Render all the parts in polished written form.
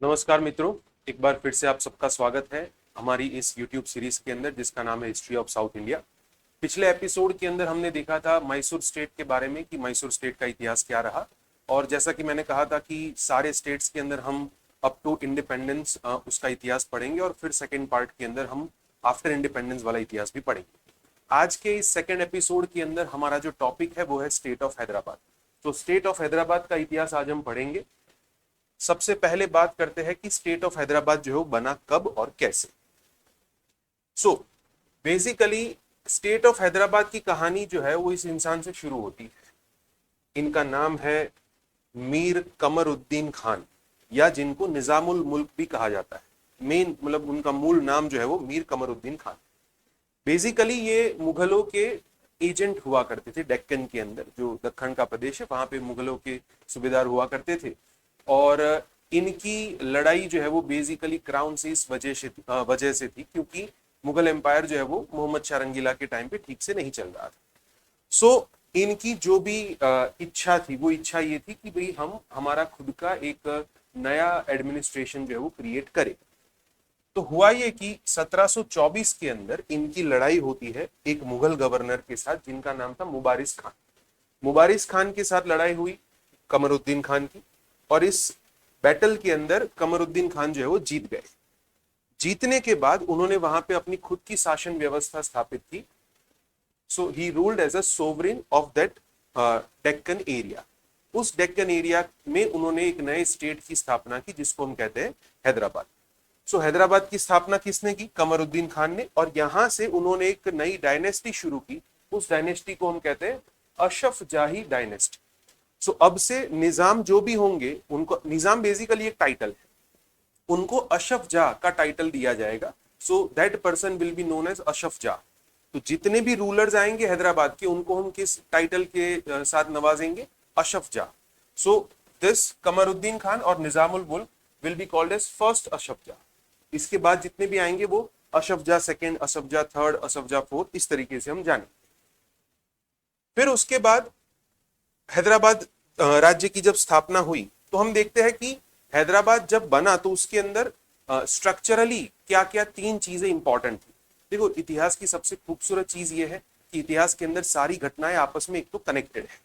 नमस्कार मित्रों, एक बार फिर से आप सबका स्वागत है हमारी इस YouTube सीरीज के अंदर जिसका नाम है हिस्ट्री ऑफ साउथ इंडिया। पिछले एपिसोड के अंदर हमने देखा था मैसूर स्टेट के बारे में कि मैसूर स्टेट का इतिहास क्या रहा। और जैसा कि मैंने कहा था कि सारे स्टेट्स के अंदर हम अप टू इंडिपेंडेंस उसका इतिहास पढ़ेंगे और फिर सेकेंड पार्ट के अंदर हम आफ्टर इंडिपेंडेंस वाला इतिहास भी पढ़ेंगे। आज के इस सेकेंड एपिसोड के अंदर हमारा जो टॉपिक है वो है स्टेट ऑफ हैदराबाद। तो स्टेट ऑफ हैदराबाद का इतिहास आज हम पढ़ेंगे। सबसे पहले बात करते हैं कि स्टेट ऑफ हैदराबाद जो है बना कब और कैसे। So basically state of Hyderabad की कहानी जो है वो इस इंसान से शुरू होती है। इनका नाम है मीर कमरुद्दीन खान, या जिनको निजामुल मुल्क भी कहा जाता है। मेन मतलब उनका मूल नाम जो है वो मीर कमरुद्दीन खान। बेसिकली ये मुगलों के एजेंट हुआ करते थे। डेक्कन के अंदर जो दक्कन का प्रदेश है वहां पे मुगलों के सूबेदार हुआ करते थे। और इनकी लड़ाई जो है वो बेसिकली क्राउन से इस वजह से थी क्योंकि मुगल एम्पायर जो है वो मोहम्मद शाह रंगीला के टाइम पे ठीक से नहीं चल रहा था। सो इनकी जो भी इच्छा थी वो इच्छा ये थी कि भाई हम हमारा खुद का एक नया एडमिनिस्ट्रेशन जो है वो क्रिएट करें। तो हुआ ये कि 1724 के अंदर इनकी लड़ाई होती है एक मुगल गवर्नर के साथ जिनका नाम था मुबारिस खान। मुबारिस खान के साथ लड़ाई हुई कमरुद्दीन खान की, और इस बैटल के अंदर कमरुद्दीन खान जो है वो जीत गए। जीतने के बाद उन्होंने वहां पे अपनी खुद की शासन व्यवस्था स्थापित की। So he ruled as a sovereign of that Deccan area. उस डेक्कन एरिया में उन्होंने एक नए स्टेट की स्थापना की जिसको हम कहते हैं हैदराबाद। सो हैदराबाद की स्थापना किसने की? कमरुद्दीन खान ने। और यहां से उन्होंने एक नई डायनेस्टी शुरू की। उस डायनेस्टी को हम कहते हैं अशफ जाही डायनेस्टी। सो अब से निजाम जो भी होंगे उनको, निजाम बेसिकली एक टाइटल है, उनको अशफ जा का टाइटल दिया जाएगा। So that person will be known as Asaf Jah. तो जितने भी रूलर्स आएंगे हैदराबाद के उनको हम किस टाइटल के साथ नवाजेंगे? अशफ जा। सो दिस कमरुद्दीन खान और Nizamul Mulk will be called as first Asaf Jah. इसके बाद जितने भी आएंगे वो अशफ जा सेकेंड, अशफ जा थर्ड, अशफ जा फोर्थ, इस तरीके से हम जाने। फिर उसके बाद हैदराबाद राज्य की जब स्थापना हुई तो हम देखते हैं कि हैदराबाद जब बना तो उसके अंदर स्ट्रक्चरली क्या क्या तीन चीजें इंपॉर्टेंट थी। देखो, इतिहास की सबसे खूबसूरत चीज ये है कि इतिहास के अंदर सारी घटनाएं आपस में एक तो कनेक्टेड है।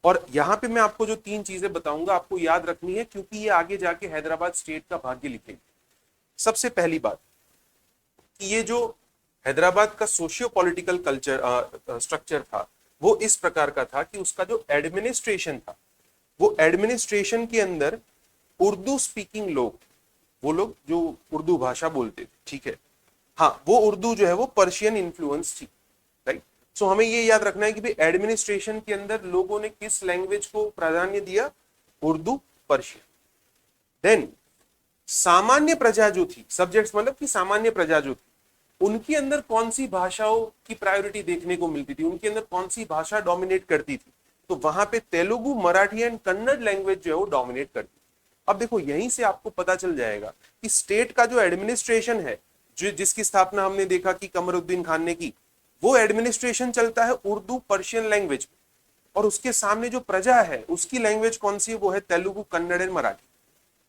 और यहाँ पे मैं आपको जो तीन चीजें बताऊंगा आपको याद रखनी है क्योंकि ये आगे जाके हैदराबाद स्टेट का भाग्य लिखेगी। सबसे पहली बात कि ये जो हैदराबाद का सोशियो पॉलिटिकल कल्चर स्ट्रक्चर था वो इस प्रकार का था कि उसका जो एडमिनिस्ट्रेशन था वो एडमिनिस्ट्रेशन के अंदर उर्दू स्पीकिंग लोग, वो लोग जो उर्दू भाषा बोलते थे, ठीक है, हाँ, वो उर्दू जो है वो पर्शियन इन्फ्लुएंस थी, राइट। सो हमें ये याद रखना है कि भाई एडमिनिस्ट्रेशन के अंदर लोगों ने किस लैंग्वेज को प्राधान्य दिया? उर्दू, पर्शियन। देन सामान्य प्रजा जो थी, सब्जेक्ट्स मतलब कि सामान्य प्रजा जो थी, उनके अंदर कौन सी भाषाओं की प्रायोरिटी देखने को मिलती थी, उनके अंदर कौन सी भाषा डोमिनेट करती थी? तो वहां पे तेलुगु, मराठी एंड कन्नड़ लैंग्वेज जो है वो डोमिनेट करती थी। अब देखो, यहीं से आपको पता चल जाएगा कि स्टेट का जो एडमिनिस्ट्रेशन है, जो जिसकी स्थापना हमने देखा कि कमरुद्दीन खान ने की, वो एडमिनिस्ट्रेशन चलता है उर्दू, पर्शियन लैंग्वेज में। और उसके सामने जो प्रजा है उसकी लैंग्वेज कौन सी है? वो है तेलुगु, कन्नड़ एंड मराठी।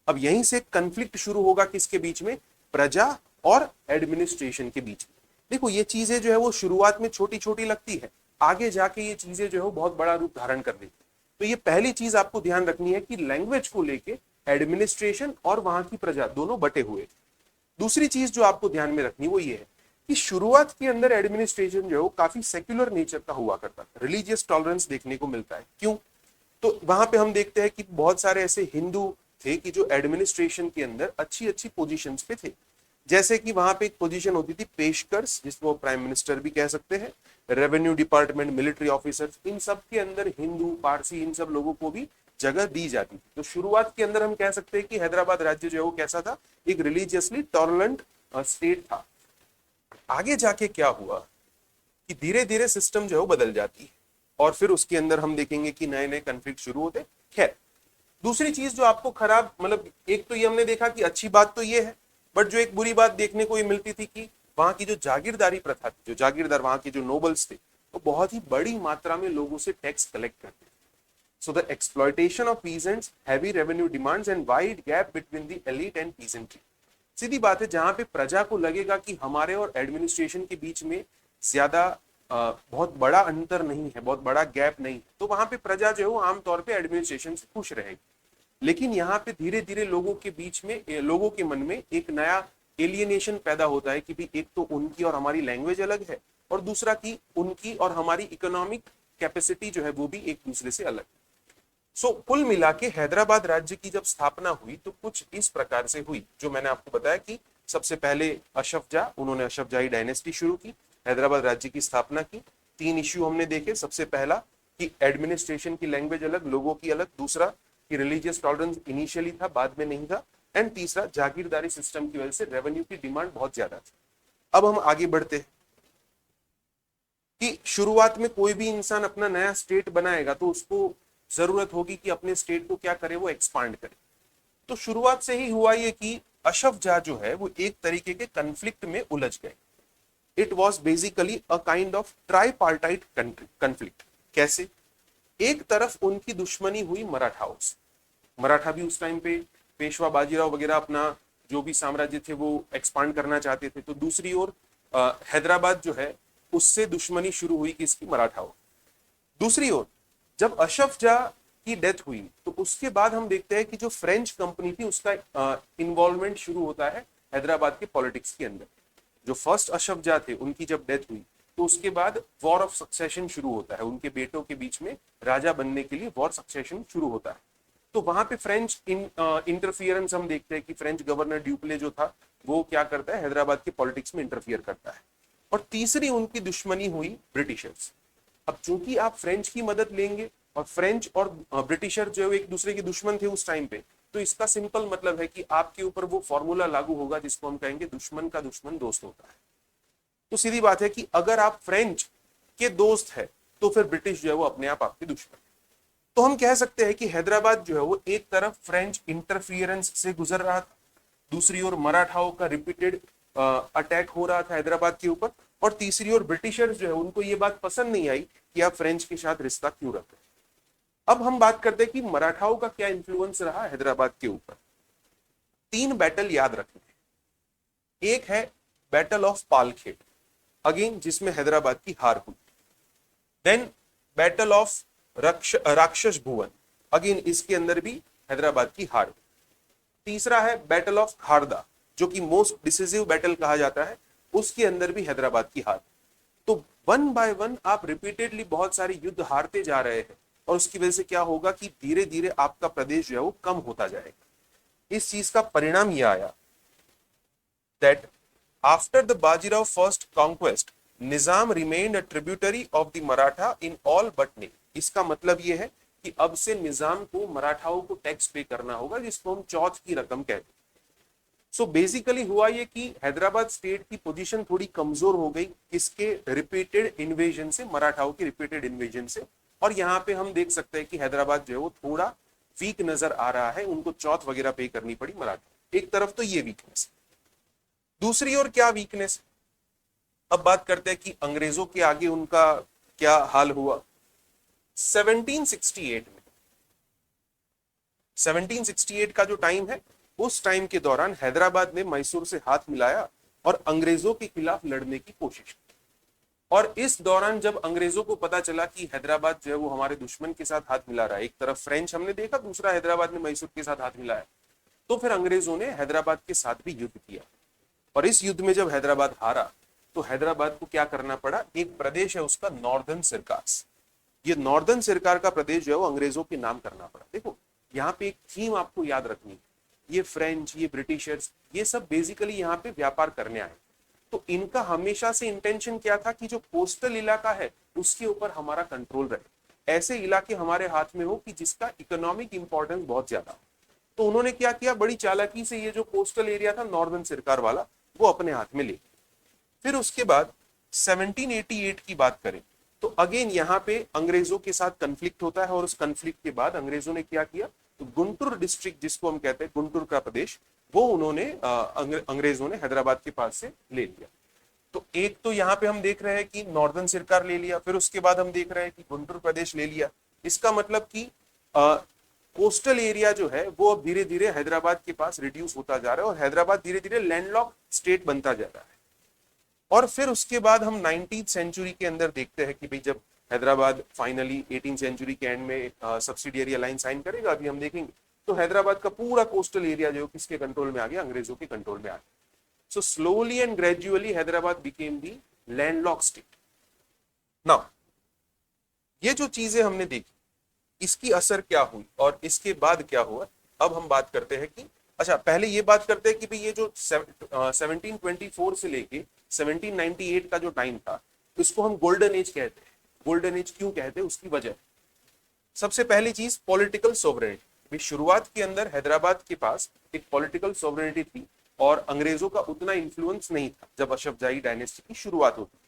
अब यहीं से कंफ्लिक्ट शुरू होगा किसके बीच में? प्रजा और एडमिनिस्ट्रेशन के बीच में। देखो, ये चीजें जो है वो शुरुआत में छोटी छोटी लगती है, आगे जाके ये चीजें जो है वो बहुत बड़ा रूप धारण कर लेती है। तो ये पहली चीज आपको ध्यान रखनी है कि लैंग्वेज को लेके एडमिनिस्ट्रेशन और वहां की प्रजा दोनों बटे हुए। दूसरी चीज जो आपको ध्यान में रखनी वो ये है कि शुरुआत के अंदर एडमिनिस्ट्रेशन जो है वो काफी सेक्युलर नेचर का हुआ करता था। रिलीजियस टॉलरेंस देखने को मिलता है। क्यों? तो वहां पे हम देखते हैं कि बहुत सारे ऐसे हिंदू थे कि जो एडमिनिस्ट्रेशन के अंदर अच्छी अच्छी पोजीशंस पे थे। जैसे कि वहां पे एक पोजीशन होती थी पेशकर्स, जिसको प्राइम मिनिस्टर भी कह सकते हैं, रेवेन्यू डिपार्टमेंट, मिलिट्री ऑफिसर्स, इन सब के अंदर हिंदू, पारसी, इन सब लोगों को भी जगह दी जाती थी। तो शुरुआत के अंदर हम कह सकते हैं कि हैदराबाद राज्य जो है वो कैसा था? एक रिलीजियसली टॉलरेंट स्टेट था। आगे जाके क्या हुआ कि धीरे धीरे सिस्टम जो है वो बदल जाती है और फिर उसके अंदर हम देखेंगे कि नए नए कन्फ्लिक्ट शुरू होते। खैर, दूसरी चीज जो आपको खराब, मतलब एक तो ये हमने देखा कि अच्छी बात तो ये है, बट जो एक बुरी बात देखने को ये मिलती थी कि वहां की जो जागीरदारी प्रथा थी, जो जागीरदार वहां के जो नोबल्स थे, वो बहुत ही बड़ी मात्रा में लोगों से टैक्स कलेक्ट करते थे। So the exploitation of peasants, heavy revenue demands and wide gap between the elite and peasantry. सीधी बात है, जहां पे प्रजा को लगेगा कि हमारे और एडमिनिस्ट्रेशन के बीच में ज्यादा बहुत बड़ा अंतर नहीं है, बहुत बड़ा गैप नहीं है, तो वहां पे प्रजा जो है वो आमतौर पे एडमिनिस्ट्रेशन से खुश रहेगी। लेकिन यहाँ पे धीरे धीरे लोगों के बीच में, लोगों के मन में एक नया एलियनेशन पैदा होता है कि भी एक तो उनकी और हमारी लैंग्वेज अलग है, और दूसरा कि उनकी और हमारी इकोनॉमिक कैपेसिटी जो है वो भी एक दूसरे से अलग। सो कुल मिला के हैदराबाद राज्य की जब स्थापना हुई तो कुछ इस प्रकार से हुई, जो मैंने आपको बताया कि सबसे पहले अशफ जा, उन्होंने अशफ जाही डायनेस्टी शुरू की, हैदराबाद राज्य की स्थापना की। 3 इश्यू हमने देखे। सबसे पहला कि एडमिनिस्ट्रेशन की लैंग्वेज अलग, लोगों की अलग। दूसरा कि रिलीजियस टॉलरेंस इनिशियली था, बाद में नहीं था। एंड तीसरा, जागीरदारी सिस्टम की वजह से रेवेन्यू की डिमांड बहुत ज्यादा थी। अब हम आगे बढ़ते हैं कि शुरुआत में कोई भी इंसान अपना नया स्टेट बनाएगा तो उसको जरूरत होगी कि अपने स्टेट को क्या करे, वो एक्सपांड करे। तो शुरुआत से ही हुआ ये कि अशफ जाह जो है वो एक तरीके के कंफ्लिक्ट में उलझ गए। It was basically a kind of tripartite conflict. कैसे? एक तरफ उनकी दुश्मनी हुई मराठाओं से, मराठा भी उस टाइम पे पेशवा बाजीराव वगैरह अपना जो भी साम्राज्य थे वो एक्सपांड करना चाहते थे। तो दूसरी ओर हैदराबाद जो है उससे दुश्मनी शुरू हुई किसकी, मराठाओं। दूसरी ओर जब अशफ जाह की डेथ हुई तो उसके बाद हम देखते हैं कि जो फ्रेंच कंपनी थी उसका इन्वॉल्वमेंट शुरू होता है हैदराबाद के पॉलिटिक्स के अंदर। जो फर्स्ट अशफ जाह थे उनकी जब डेथ हुई तो उसके बाद वॉर ऑफ सक्सेशन शुरू होता है, उनके बेटों के बीच में राजा बनने के लिए वॉर सक्सेशन शुरू होता है। तो वहां पे फ्रेंच इंटरफियरेंस हम देखते हैं कि फ्रेंच गवर्नर ड्यूप्ले जो था वो क्या करता है, हैदराबाद के पॉलिटिक्स में इंटरफियर करता है। और तीसरी उनकी दुश्मनी हुई ब्रिटिशर्स। अब चूंकि आप फ्रेंच की मदद लेंगे और फ्रेंच और ब्रिटिशर जो एक दूसरे के दुश्मन थे उस टाइम पे, तो इसका सिंपल मतलब है कि आपके ऊपर वो फॉर्मूला लागू होगा जिसको हम कहेंगे दुश्मन का दुश्मन दोस्त होता है। तो सीधी बात है कि अगर आप फ्रेंच के दोस्त है तो फिर ब्रिटिश जो है वो अपने आप आपके दुश्मन। तो हम कह सकते हैं कि हैदराबाद जो है वो एक तरफ फ्रेंच इंटरफियरेंस से गुजर रहा था, दूसरी ओर मराठाओं का रिपीटेड अटैक हो रहा था हैदराबाद के ऊपर, और तीसरी ओर ब्रिटिशर्स जो है उनको ये बात पसंद नहीं आई कि आप फ्रेंच के साथ रिश्ता क्यों रख रहे। अब हम बात करते हैं कि मराठाओं का क्या इन्फ्लुएंस रहा हैदराबाद के ऊपर। 3 बैटल याद रखने। एक है बैटल ऑफ पालखेड़, अगेन जिसमें हैदराबाद की हार हुई। देन बैटल ऑफ राक्षस भुवन, अगेन इसके अंदर भी हैदराबाद की हार हुई। तीसरा है बैटल ऑफ खारदा, जो कि मोस्ट डिसिसिव बैटल कहा जाता है, उसके अंदर भी हैदराबाद की हार। तो 1 बाय 1 आप रिपीटेडली बहुत सारे युद्ध हारते जा रहे हैं, और उसकी वजह से क्या होगा कि धीरे धीरे आपका प्रदेश जो है वो कम होता जाएगा। इस चीज का परिणाम यह आया that after the Bajirao first conquest Nizam remained a tributary of the Maratha in all but name. इसका मतलब यह है कि अब से निजाम को मराठाओं को टैक्स पे करना होगा, जिसको हम चौथ की रकम कहते हैं। सो बेसिकली हुआ ये कि हैदराबाद स्टेट की पोजीशन थोड़ी कमजोर हो गई इसके रिपीटेड इन्वेजन से, मराठाओं के रिपीटेड इन्वेजन से। और यहाँ पे हम देख सकते हैं कि हैदराबाद जो है वो थोड़ा वीक नजर आ रहा है, उनको चौथ वगैरह पे करनी पड़ी मराठा। एक तरफ तो ये वीकनेस, दूसरी ओर क्या वीकनेस। अब बात करते हैं कि अंग्रेजों के आगे उनका क्या हाल हुआ। 1768 में, 1768 का जो टाइम है, उस टाइम के दौरान हैदराबाद ने मैसूर से हाथ मिलाया और अंग्रेजों के खिलाफ लड़ने की कोशिश की। और इस दौरान जब अंग्रेजों को पता चला कि हैदराबाद जो है वो हमारे दुश्मन के साथ हाथ मिला रहा है, एक तरफ फ्रेंच हमने देखा, दूसरा हैदराबाद ने मैसूर के साथ हाथ मिलाया, तो फिर अंग्रेजों ने हैदराबाद के साथ भी युद्ध किया। और इस युद्ध में जब हैदराबाद हारा तो हैदराबाद को क्या करना पड़ा, एक प्रदेश है उसका नॉर्दर्न सिरकार्स, ये नॉर्दर्न सिरकार का प्रदेश जो है वो अंग्रेजों के नाम करना पड़ा। देखो यहाँ पे एक थीम आपको याद रखनी है, ये फ्रेंच, ये ब्रिटिशर्स, ये सब बेसिकली यहाँ पे व्यापार करने आए। तो इनका हमेशा से इंटेंशन क्या था कि जो कोस्टल इलाका है उसके ऊपर हमारा कंट्रोल रहे, ऐसे इलाके हमारे हाथ में हो कि जिसका इकोनॉमिक इंपॉर्टेंस बहुत ज्यादा हो। तो उन्होंने क्या किया, बड़ी चालाकी से ये जो कोस्टल एरिया था नॉर्दर्न सिरकार वाला वो अपने हाथ में ले। फिर उसके बाद 1788 की बात करें तो अगेन यहाँ पे अंग्रेजों के साथ कंफ्लिक्ट होता है, और उस कंफ्लिक्ट के बाद अंग्रेजों ने क्या किया, तो गुंटूर डिस्ट्रिक्ट जिसको हम कहते हैं गुंटूर का प्रदेश, वो उन्होंने अंग्रेजों ने हैदराबाद के पास से ले लिया। तो एक तो यहाँ पे हम देख रहे हैं कि नॉर्दर्न सिरकार ले लिया, फिर उसके बाद हम देख रहे हैं कि गुंटूर प्रदेश ले लिया। इसका मतलब कि कोस्टल एरिया जो है वो अब धीरे धीरे हैदराबाद के पास रिड्यूस होता जा रहा है और हैदराबाद धीरे धीरे लैंडलॉक स्टेट बनता जा रहा है। और फिर उसके बाद हम 19th सेंचुरी के अंदर देखते हैं कि भाई जब हैदराबाद फाइनली 18th सेंचुरी के एंड में सब्सिडियरी अलायंस साइन करेगा, अभी हम देखेंगे, तो हैदराबाद का पूरा कोस्टल एरिया जो किसके कंट्रोल में आ गया, अंग्रेजों के कंट्रोल में आ गया। So slowly and gradually Hyderabad became the landlock state. Now ये जो चीजें हमने देखी इसकी असर क्या हुई और इसके बाद क्या हुआ, अब हम बात करते हैं कि अच्छा पहले ये बात करते हैं कि भाई ये जो 1724 से लेके 1798 का जो टाइम था इसको हम गोल्डन एज कहते हैं। गोल्डन एज क्यों कहते हैं, उसकी वजह, सबसे पहली चीज पॉलिटिकल सोवरेनिटी। शुरुआत के अंदर हैदराबाद के पास एक पॉलिटिकल सोवरेनिटी थी और अंग्रेजों का उतना इन्फ्लुएंस नहीं था जब अशफजाही डायनेस्टी की शुरुआत होती।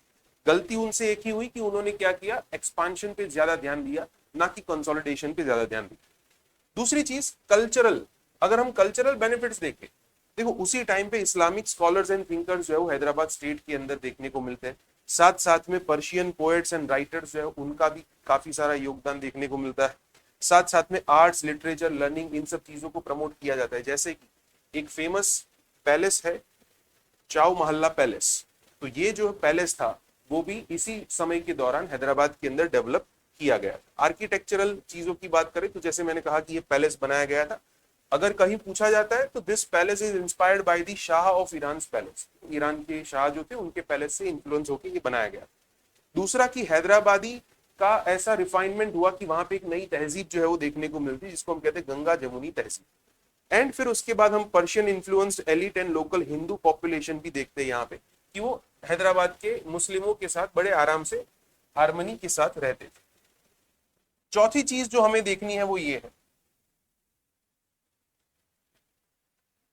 गलती उनसे एक ही हुई कि उन्होंने क्या किया, एक्सपांशन पे ज्यादा ध्यान दिया, ना कि कंसोलिडेशन पे ज्यादा ध्यान दिया। दूसरी चीज कल्चरल, अगर हम कल्चरल बेनिफिट्स देखें, देखो उसी टाइम पे इस्लामिक स्कॉलर्स एंड थिंकर्स जो है वो हैदराबाद स्टेट के अंदर देखने को मिलते हैं। साथ साथ में पर्शियन पोएट्स एंड राइटर्स जो है उनका भी काफी सारा योगदान देखने को मिलता है। साथ साथ में आर्ट्स, लिटरेचर, लर्निंग, इन सब चीजों को प्रमोट किया जाता है। जैसे कि एक फेमस पैलेस है चाउ महल्ला पैलेस, तो ये जो पैलेस था वो भी इसी समय के दौरान हैदराबाद के अंदर डेवलप किया गया। आर्किटेक्चरल चीजों की बात करें तो जैसे मैंने कहा कि ये पैलेस बनाया गया था। अगर कहीं पूछा जाता है तो this palace is inspired by the Shah of Iran palace, Iran के शाह जो थे उनके पैलेस से इन्फ्लुएंस होकर ये बनाया गया। दूसरा कि हैदराबादी का ऐसा रिफाइनमेंट हुआ कि वहां पे एक नई तहजीब जो है वो देखने को मिलती है जिसको हम कहते हैं गंगा जमुनी तहजीब। एंड फिर उसके बाद हम Persian influenced elite and local Hindu population भी देखते हैं यहाँ पे कि वो हैदराबाद के मुस्लिमों के साथ बड़े आराम से हार्मनी के साथ रहते थे। चौथी चीज जो हमें देखनी है वो ये है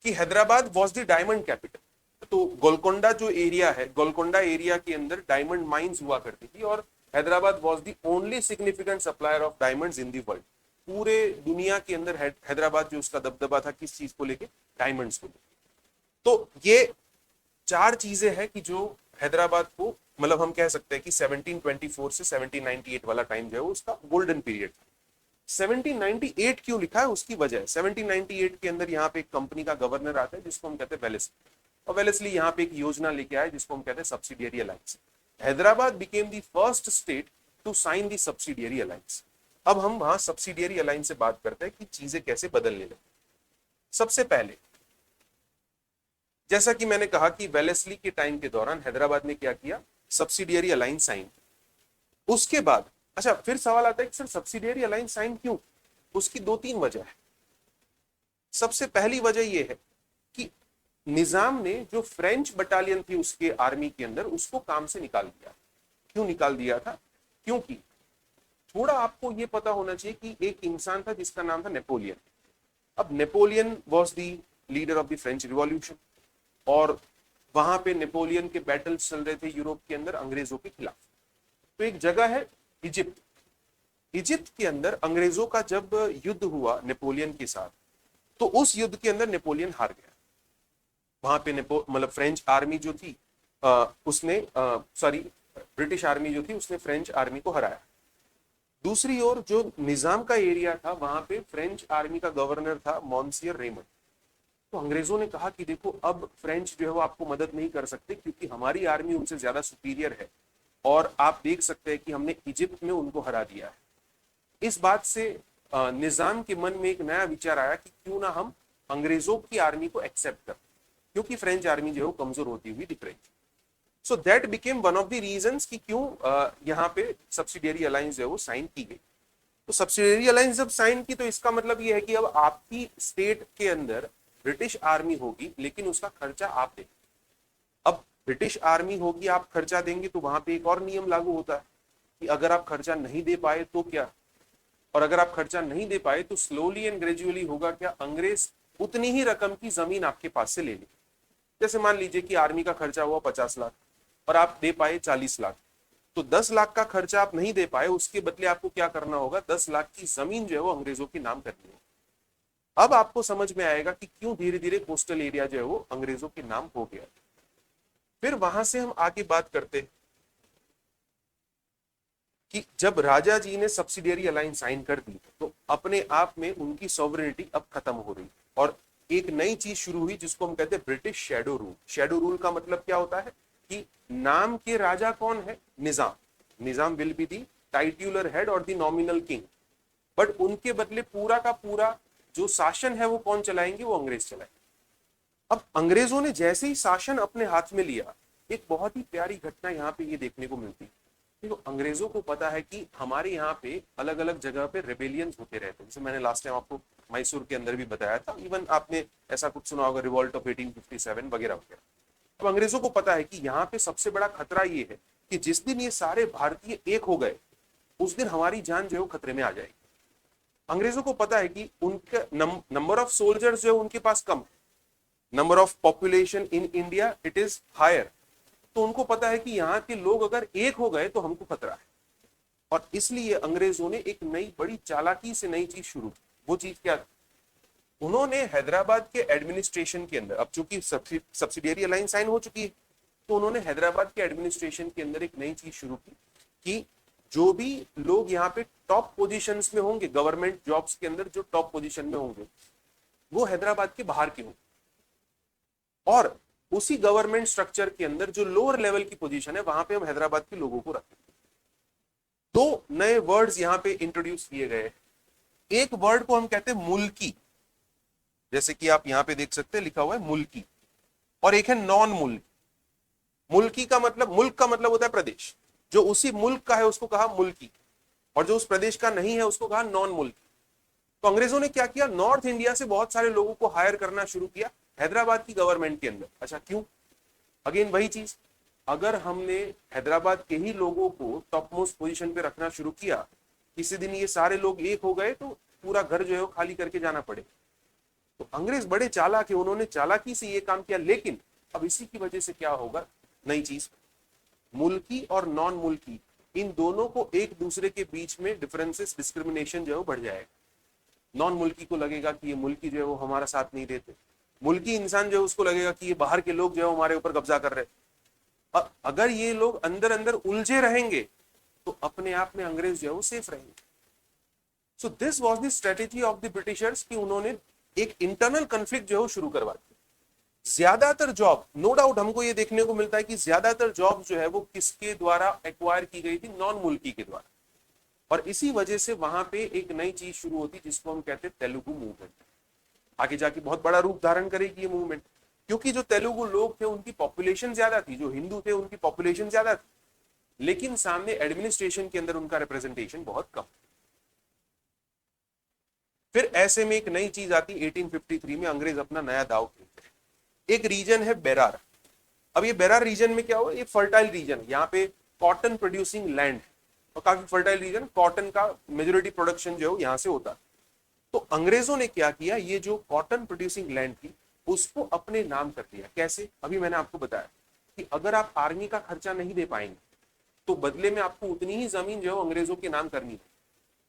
कि Hyderabad was the diamond capital. तो गोलकोंडा जो एरिया है, गोलकोंडा एरिया के अंदर डायमंड माइंस हुआ करती थी और Hyderabad was the only significant supplier of diamonds in the world. पूरे दुनिया के अंदर हैदराबाद जो उसका दबदबा था किस चीज को लेके, डायमंड्स को लेके। तो ये चार चीजें हैं कि जो हैदराबाद को, मतलब हम कह सकते हैं कि 1724 से 1798 वाला टाइम जो है उसका गोल्डन पीरियड था। 1798 क्यों लिखा है, उसकी वजह है 1798 के अंदर यहाँ पे एक कंपनी का गवर्नर आता है जिसको हम कहते हैं वेलेस्ली, और वेलेस्ली यहाँ पे एक योजना लेके आए जिसको हम कहते हैं subsidiary alliance. Hyderabad became the first state to sign the subsidiary alliance. अब हम वहां सब्सिडियरी अलायंस से बात करते हैं कि चीजें कैसे बदलने लगी। सबसे पहले जैसा कि मैंने कहा कि वेलेस्ली के टाइम के दौरान हैदराबाद ने क्या किया, सब्सिडियरी अलायंस साइन। उसके बाद अच्छा फिर सवाल आता है कि सर सब्सिडियरी अलायंस साइन क्यों, उसकी दो तीन वजह है। सबसे पहली वजह यह है कि निजाम ने जो फ्रेंच बटालियन थी उसके आर्मी के अंदर उसको काम से निकाल दिया। क्यों निकाल दिया था, क्योंकि थोड़ा आपको यह पता होना चाहिए कि एक इंसान था जिसका नाम था नेपोलियन। अब Napoleon was the leader of the French revolution और वहां पे नेपोलियन के बैटल्स चल रहे थे यूरोप के अंदर अंग्रेजों के खिलाफ। तो एक जगह है इजिप्ट, इजिप्ट के अंदर अंग्रेजों का जब युद्ध हुआ नेपोलियन के साथ तो उस युद्ध के अंदर नेपोलियन हार गया। वहां पे मतलब फ्रेंच आर्मी जो थी उसने सॉरी ब्रिटिश आर्मी जो थी उसने फ्रेंच आर्मी को हराया। दूसरी ओर जो निजाम का एरिया था वहां पे फ्रेंच आर्मी का गवर्नर था मॉन्सियर रेमंड। तो अंग्रेजों ने कहा कि देखो अब फ्रेंच जो है वो आपको मदद नहीं कर सकते क्योंकि हमारी आर्मी उनसे ज्यादा सुपीरियर है और आप देख सकते हैं कि हमने इजिप्ट में उनको हरा दिया है। इस बात से निजाम के मन में एक नया विचार आया कि क्यों ना हम अंग्रेजों की आर्मी को एक्सेप्ट करें, क्योंकि फ्रेंच आर्मी जो है वो कमजोर होती हुई दिख रही थी। So that became one of the reasons कि क्यों यहाँ पे सब्सिडियरी अलायंस जो है वो साइन की गई। तो सब्सिडियरी अलायंस जब साइन की तो इसका मतलब ये है कि अब आपकी स्टेट के अंदर ब्रिटिश आर्मी होगी लेकिन उसका खर्चा आप देंगे। अब ब्रिटिश आर्मी होगी, आप खर्चा देंगे, तो वहां पे एक और नियम लागू होता है कि अगर आप खर्चा नहीं दे पाए तो क्या, और अगर आप खर्चा नहीं दे पाए तो स्लोली एंड ग्रेजुअली होगा क्या, अंग्रेज उतनी ही रकम की जमीन आपके पास से ले लेंगे। जैसे मान लीजिए कि आर्मी का खर्चा हुआ 50 लाख और आप दे पाए 40 लाख, तो 10 लाख का खर्चा आप नहीं दे पाए, उसके बदले आपको क्या करना होगा, 10 लाख की जमीन जो है वो अंग्रेजों के नाम करनी है। अब आपको समझ में आएगा कि क्यों धीरे धीरे कोस्टल एरिया जो है वो अंग्रेजों के नाम हो गया। फिर वहां से हम आगे बात करते हैं कि जब राजा जी ने सब्सिडियरी अलायंस साइन कर दी तो अपने आप में उनकी सॉवरेनिटी अब खत्म हो रही और एक नई चीज शुरू हुई जिसको हम कहते हैं British shadow rule. Shadow rule का मतलब क्या होता है कि नाम के राजा कौन है, निजाम, निजाम विल बी दी टाइट्यूलर हेड और द नॉमिनल किंग, बट उनके बदले पूरा का पूरा जो शासन है वो कौन चलाएंगे, वो अंग्रेज चलाएंगे। अब अंग्रेजों ने जैसे ही शासन अपने हाथ में लिया, एक बहुत ही प्यारी घटना यहाँ पे ये देखने को मिलती है। देखो अंग्रेजों को पता है कि हमारे यहाँ पे अलग अलग जगह पे रेबेलियंस होते रहते हैं, जैसे मैंने लास्ट टाइम आपको मैसूर के अंदर भी बताया था, इवन आपने ऐसा कुछ सुना होगा रिवॉल्ट ऑफ 1857 वगैरह वगैरह। अब अंग्रेजों को पता है कि यहाँ पे सबसे बड़ा खतरा ये है कि जिस दिन ये सारे भारतीय एक हो गए उस दिन हमारी जान जो है वो खतरे में आ जाएगी। अंग्रेजों को पता है कि उनका नंबर ऑफ सोल्जर्स जो है उनके पास कम, number of population in India it is higher, तो उनको पता है कि यहाँ के लोग अगर एक हो गए तो हमको खतरा है। और इसलिए अंग्रेजों ने एक नई बड़ी चालाकी से नई चीज शुरू की। वो चीज क्या, उन्होंने हैदराबाद के एडमिनिस्ट्रेशन के अंदर, अब चूंकि सब्सिडियरी अलायंस साइन हो चुकी है, तो उन्होंने हैदराबाद के एडमिनिस्ट्रेशन के अंदर एक नई चीज शुरू की कि जो भी लोग यहाँ पे टॉप पोजीशंस में होंगे, गवर्नमेंट जॉब्स के अंदर जो टॉप पोजीशन में होंगे, वो हैदराबाद के बाहर के होंगे, और उसी गवर्नमेंट स्ट्रक्चर के अंदर जो लोअर लेवल की पोजीशन है वहां पे हम हैदराबाद के लोगों को रखेंगे। दो नए वर्ड्स यहां पे इंट्रोड्यूस किए गए। एक वर्ड को हम कहते हैं मुल्की, जैसे कि आप यहां पे देख सकते हैं लिखा हुआ है मुल्की, और एक है नॉन मुल्की। मुल्की का मतलब, मुल्क का मतलब होता है प्रदेश, जो उसी मुल्क का है उसको कहा मुल्की, और जो उस प्रदेश का नहीं है उसको कहा नॉन मुल्की। तो अंग्रेजों ने क्या किया, नॉर्थ इंडिया से बहुत सारे लोगों को हायर करना शुरू किया हैदराबाद की गवर्नमेंट के अंदर। अच्छा क्यों, अगेन वही चीज, अगर हमने हैदराबाद के ही लोगों को टॉप मोस्ट पोजीशन पे रखना शुरू किया, किसी दिन ये सारे लोग एक हो गए तो पूरा घर जो है वो खाली करके जाना पड़े। तो अंग्रेज बड़े चालाक है, उन्होंने चालाकी से ये काम किया। लेकिन अब इसी की वजह से क्या होगा, नई चीज, मुल्की और नॉन मुल्की इन दोनों को एक दूसरे के बीच में डिफरेंसेस, डिस्क्रिमिनेशन जो है वो बढ़ जाएगा। नॉन मुल्की को लगेगा कि ये मुल्की जो है वो हमारा साथ नहीं देते, मुल्की इंसान जो है उसको लगेगा कि ये बाहर के लोग जो है हमारे ऊपर कब्जा कर रहे। अगर ये लोग अंदर अंदर उलझे रहेंगे तो अपने आप में अंग्रेज जो है वो सेफ रहेंगे। So this was the strategy of the Britishers कि उन्होंने एक इंटरनल कन्फ्लिक्ट जो है वो शुरू करवा दी। ज्यादातर जॉब, नो डाउट हमको ये देखने को मिलता है कि ज्यादातर जॉब जो है वो किसके द्वारा एक्वायर की गई थी, नॉन मुल्की के द्वारा। और इसी वजह से वहां पे एक नई चीज शुरू होती जिसको हम कहते हैं तेलुगु मूवमेंट। आगे जाके बहुत बड़ा रूप धारण करेगी ये मूवमेंट, क्योंकि जो तेलुगु लोग थे उनकी पॉपुलेशन ज्यादा थी, जो हिंदू थे उनकी पॉपुलेशन ज्यादा थी, लेकिन सामने एडमिनिस्ट्रेशन के अंदर उनका रिप्रेजेंटेशन बहुत कम। फिर ऐसे में एक नई चीज आती 1853 में, अंग्रेज अपना नया दाव खेलते हैं। एक रीजन है बेरार। अब ये बेरार रीजन में क्या हुआ, ये फर्टाइल रीजन, यहाँ पे कॉटन प्रोड्यूसिंग लैंड है और काफी फर्टाइल रीजन, कॉटन का मेजोरिटी प्रोडक्शन जो है यहाँ से होता। तो अंग्रेजों ने क्या किया, ये जो कॉटन प्रोड्यूसिंग लैंड थी उसको अपने नाम कर दिया। कैसे, अभी मैंने आपको बताया कि अगर आप आर्मी का खर्चा नहीं दे पाएंगे तो बदले में आपको उतनी ही जमीन जो है अंग्रेजों के नाम करनी है।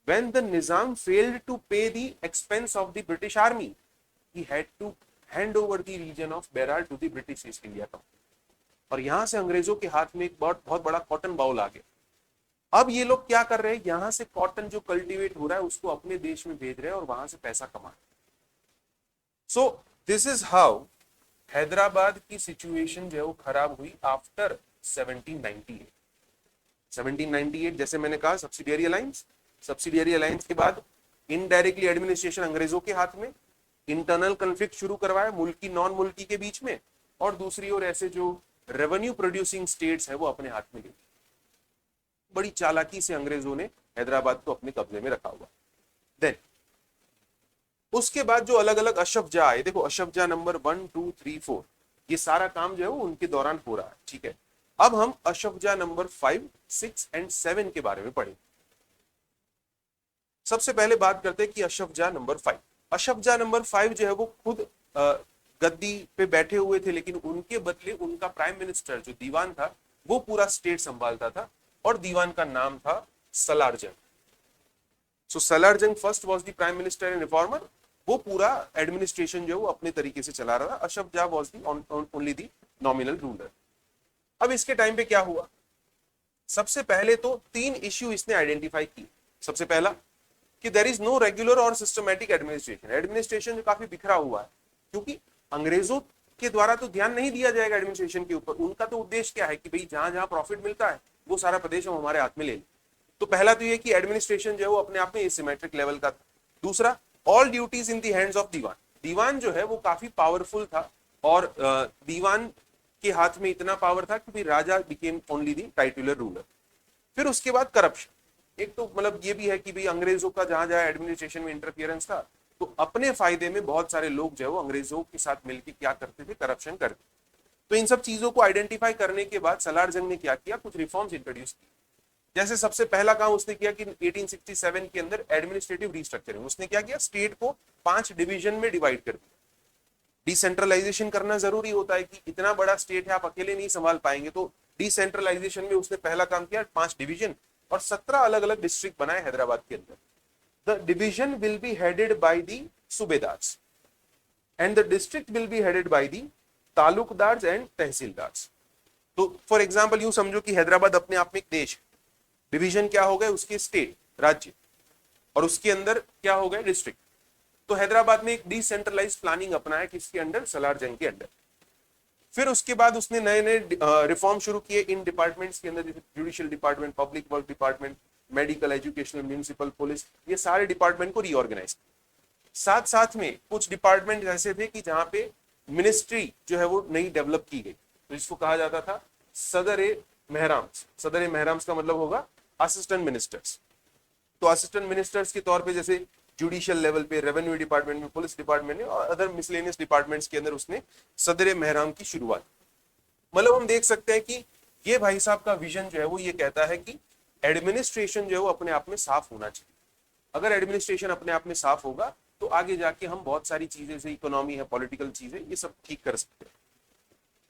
When the Nizam failed to pay the expense of the British Army, he had to hand over the region of Berar to the British East India Company. और यहां से अंग्रेजों के हाथ में एक बहुत बड़ा कॉटन बाउल आ गया। अब ये लोग क्या कर रहे हैं, यहां से कॉटन जो कल्टीवेट हो रहा है उसको अपने देश में भेज रहे हैं और वहां से पैसा कमा रहे हैं। So this is how Hyderabad की सिचुएशन जो है वो खराब हुई आफ्टर 1798। 1798 जैसे मैंने कहा सब्सिडियरी अलायंस, सब्सिडियरी अलायंस के बाद इनडायरेक्टली एडमिनिस्ट्रेशन अंग्रेजों के हाथ में, इंटरनल कन्फ्लिक्ट शुरू करवाया मुल्की नॉन मुल्की के बीच में, और दूसरी ओर ऐसे जो रेवेन्यू प्रोड्यूसिंग स्टेट्स है वो अपने हाथ में ले। बड़ी चालाकी से अंग्रेजों ने हैदराबाद को अपने कब्जे में रखा हुआ। देन उसके बाद जो अलग अलग अशफजा आए, देखो अशफजा नंबर 1, 2, 3, 4, ये सारा काम जो है वो उनके दौरान हो रहा है। ठीक है, अब हम अशफजा नंबर 5, 6 एंड 7 के बारे में पढ़ेंगे। सबसे पहले बात करते हैं कि अशफजा नंबर 5। अशफजा नंबर 5 जो है वो खुद गद्दी पे बैठे हुए थे, लेकिन उनके बदले उनका प्राइम मिनिस्टर जो दीवान था वो पूरा स्टेट संभालता था, और दीवान का नाम था Salarjung. So Salarjung first was the prime minister and reformer, वो पूरा एडमिनिस्ट्रेशन जो है वो अपने तरीके से चला रहा था। Asafjah was the only the nominal ruler. अब इसके टाइम पे क्या हुआ, सबसे पहले तो 3 इश्यू इसने आइडेंटिफाई किए। सबसे पहला कि देयर इज नो रेगुलर और सिस्टमैटिक एडमिनिस्ट्रेशन, एडमिनिस्ट्रेशन जो काफी बिखरा हुआ है, क्योंकि अंग्रेजों के द्वारा तो ध्यान नहीं दिया जाएगा एडमिनिस्ट्रेशन के ऊपर। उनका तो उद्देश्य क्या है कि भाई जहां जहां प्रॉफिट मिलता है वो सारा प्रदेश हम हमारे हाथ में ले लें। तो पहला तो ये कि एडमिनिस्ट्रेशन जो है वो अपने आप में एसिमेट्रिक लेवल का था। दूसरा, all duties in the hands of Diwan, दीवान जो है वो काफी पावरफुल था और दीवान के हाथ में इतना पावर था कि raja became only the titular ruler. फिर उसके बाद करप्शन, एक तो मतलब ये भी है कि भाई अंग्रेजों का जहां जहां एडमिनिस्ट्रेशन में इंटरफियरेंस था तो अपने फायदे में बहुत सारे लोग जो है वो अंग्रेजों के साथ मिलकर क्या करते थे, करप्शन करते। तो इन सब चीजों को आइडेंटिफाई करने के बाद सलार जंग ने क्या किया, कुछ रिफॉर्म्स इंट्रोड्यूस किए। जैसे सबसे पहला काम उसने किया कि 1867 के अंदर एडमिनिस्ट्रेटिव रिस्ट्रक्चरिंग, उसने क्या किया, स्टेट को 5 डिवीजन में डिवाइड कर दिया। डिसेंट्रलाइजेशन करना जरूरी होता है कि इतना बड़ा स्टेट है आप अकेले नहीं संभाल पाएंगे, तो डिसेंट्रलाइजेशन में उसने पहला काम किया, 5 डिवीजन और 17 अलग अलग डिस्ट्रिक्ट बनाए हैदराबाद के अंदर। The division will be headed by the subedars and the district will be headed by the talukdars and tahsildars. तो फॉर एग्जांपल यूं समझो कि हैदराबाद अपने आप में एक देश है, डिवीजन क्या हो गए उसके, स्टेट, राज्य, और उसके अंदर क्या हो गए, डिस्ट्रिक्ट। तो हैदराबाद ने एक डिसेंट्रलाइज प्लानिंग अपनाया किसके अंडर, सलार जंग के अंडर। फिर उसके बाद उसने नए नए रिफॉर्म शुरू किए इन डिपार्टमेंट्स के अंदर, जैसे judicial department, public work department, medical, educational, municipal, police, ये सारे डिपार्टमेंट को रीऑर्गेनाइज। साथ साथ में कुछ डिपार्टमेंट ऐसे थे कि जहां पे मिनिस्ट्री जो है वो नई डेवलप की गई, तो इसको कहा जाता था सदर ए महराम्स। सदर ए महराम्स का मतलब होगा असिस्टेंट मिनिस्टर्स। तो असिस्टेंट मिनिस्टर्स के तौर पे जैसे जुडिशियल लेवल पे, रेवेन्यू डिपार्टमेंट में, पुलिस डिपार्टमेंट में और अदर मिसलेनियस डिपार्टमेंट्स के अंदर उसने सदर महराम की शुरुआत। मतलब हम देख सकते हैं कि ये भाई साहब का विजन जो है वो ये कहता है कि एडमिनिस्ट्रेशन जो है वो अपने आप में साफ होना चाहिए। अगर एडमिनिस्ट्रेशन अपने आप में साफ होगा तो आगे जाके हम बहुत सारी चीजें, जैसे इकोनॉमी है, पॉलिटिकल चीजें, ये सब ठीक कर सकते हैं।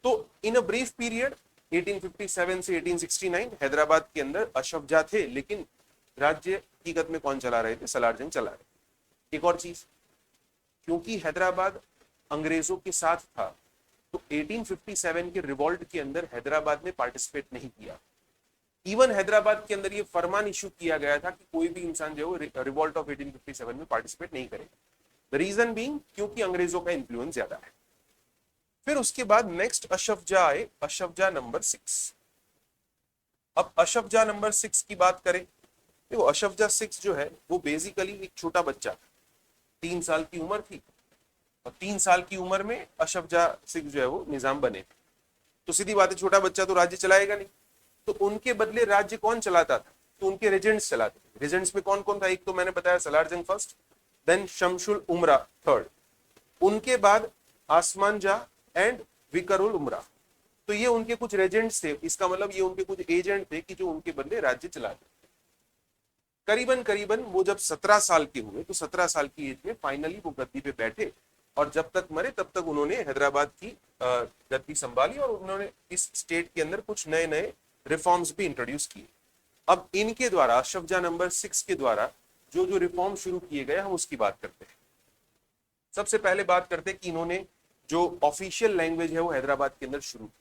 तो इन अ ब्रीफ पीरियड 1857 से 1869 हैदराबाद के अंदर अशफ जा थे, लेकिन राज्य हकीकत में कौन चला रहे थे, सलार जंग चला रहे। एक और चीज, क्योंकि हैदराबाद अंग्रेजों के साथ था तो 1857 के रिवॉल्ट के अंदर हैदराबाद ने पार्टिसिपेट नहीं किया। इवन हैदराबाद के अंदर ये फरमान इशू किया गया था कि कोई भी इंसान जो है रिवॉल्ट ऑफ 1857 में पार्टिसिपेट नहीं करेगा। द रीजन बीइंग क्योंकि अंग्रेजों का इंफ्लुएंस ज्यादा है। फिर उसके बाद नेक्स्ट अशफजा आए, अशफजा नंबर 6। अब अशफजा नंबर 6 की बात करें, देखो अशफजा 6 जो है वो बेसिकली एक छोटा बच्चा, 3 साल की उम्र थी, और 3 साल की उम्र में अशफजा 6 जो है वो निजाम बने। तो सीधी बात है, छोटा बच्चा तो राज्य चलाएगा नहीं, तो उनके बदले राज्य कौन चलाता था, तो उनके रेजेंट्स चलाते थे। रेजेंट्स में कौन कौन था, एक तो मैंने बताया सलार जंग फर्स्ट, देन शमशुल उमरा थर्ड, उनके बाद आसमान जा एंड विकरुल उमरा। तो ये उनके कुछ रेजेंट्स थे, इसका मतलब ये उनके कुछ एजेंट थे कि जो उनके बदले राज्य चलाते। करीबन करीबन वो जब 17 साल के हुए तो 17 साल की एज में फाइनली वो गद्दी पे बैठे, और जब तक मरे तब तक उन्होंने हैदराबाद की गद्दी संभाली, और उन्होंने इस स्टेट के अंदर कुछ नए नए रिफॉर्म्स भी इंट्रोड्यूस किए। अब इनके द्वारा, अशफजा नंबर 6 के द्वारा जो जो रिफॉर्म शुरू किए गए हम उसकी बात करते हैं। सबसे पहले बात करते हैं कि इन्होंने जो ऑफिशियल लैंग्वेज है वो हैदराबाद के अंदर शुरू की।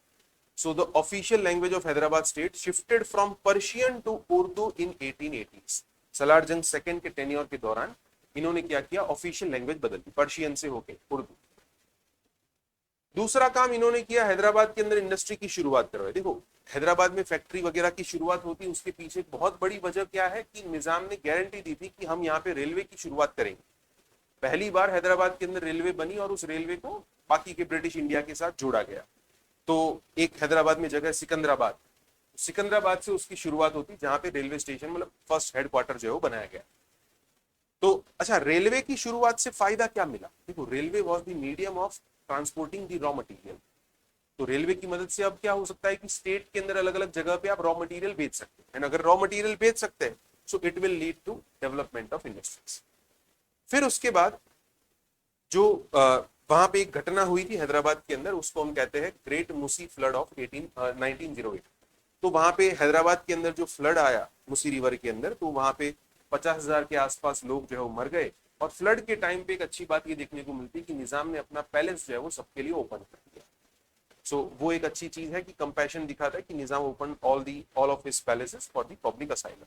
So the official language of Hyderabad state shifted from Persian to Urdu in 1880s। Salar Jung second के टेन्योर के दौरान इन्होंने क्या किया, ऑफिशियल लैंग्वेज बदल दी, पर्शियन से होके उर्दू। दूसरा काम इन्होंने किया, हैदराबाद के अंदर इंडस्ट्री की शुरुआत करवाई। देखो हैदराबाद में फैक्ट्री वगैरह की शुरुआत होती, उसके पीछे बहुत बड़ी वजह क्या है कि निजाम ने गारंटी दी थी कि हम यहाँ पे रेलवे की शुरुआत करेंगे। पहली बार हैदराबाद के अंदर रेलवे बनी और उस रेलवे को बाकी के ब्रिटिश इंडिया के साथ जोड़ा गया। तो एक हैदराबाद में जगह सिकंदराबाद, सिकंदराबाद से उसकी शुरुआत होती, जहां पे रेलवे स्टेशन मतलब फर्स्ट हेडक्वार्टर जो है वो बनाया गया। तो अच्छा, रेलवे की शुरुआत से फायदा क्या मिला, देखो railway was the medium of transporting the raw material. तो रेलवे की मदद से अब क्या हो सकता है कि स्टेट के अंदर अलग अलग जगह पे आप रॉ मटेरियल बेच सकते हैं, अगर रॉ मटेरियल बेच सकते हैं so it will lead to development of industries. फिर उसके बाद जो वहां पे एक घटना हुई थी हैदराबाद के अंदर, उसको हम कहते हैं ग्रेट मुसी फ्लड ऑफ 1908। तो वहां पे हैदराबाद के अंदर जो फ्लड आया मुसी रिवर के अंदर, तो वहां पे 50,000 के आसपास लोग जो है वो मर गए। और फ्लड के टाइम पे एक अच्छी बात ये देखने को मिलती है कि निजाम ने अपना पैलेस जो है वो सबके लिए ओपन कर दिया। सो वो एक अच्छी चीज है कि कंपैशन दिखाता है कि Nizam open all of his palaces for the public asylum.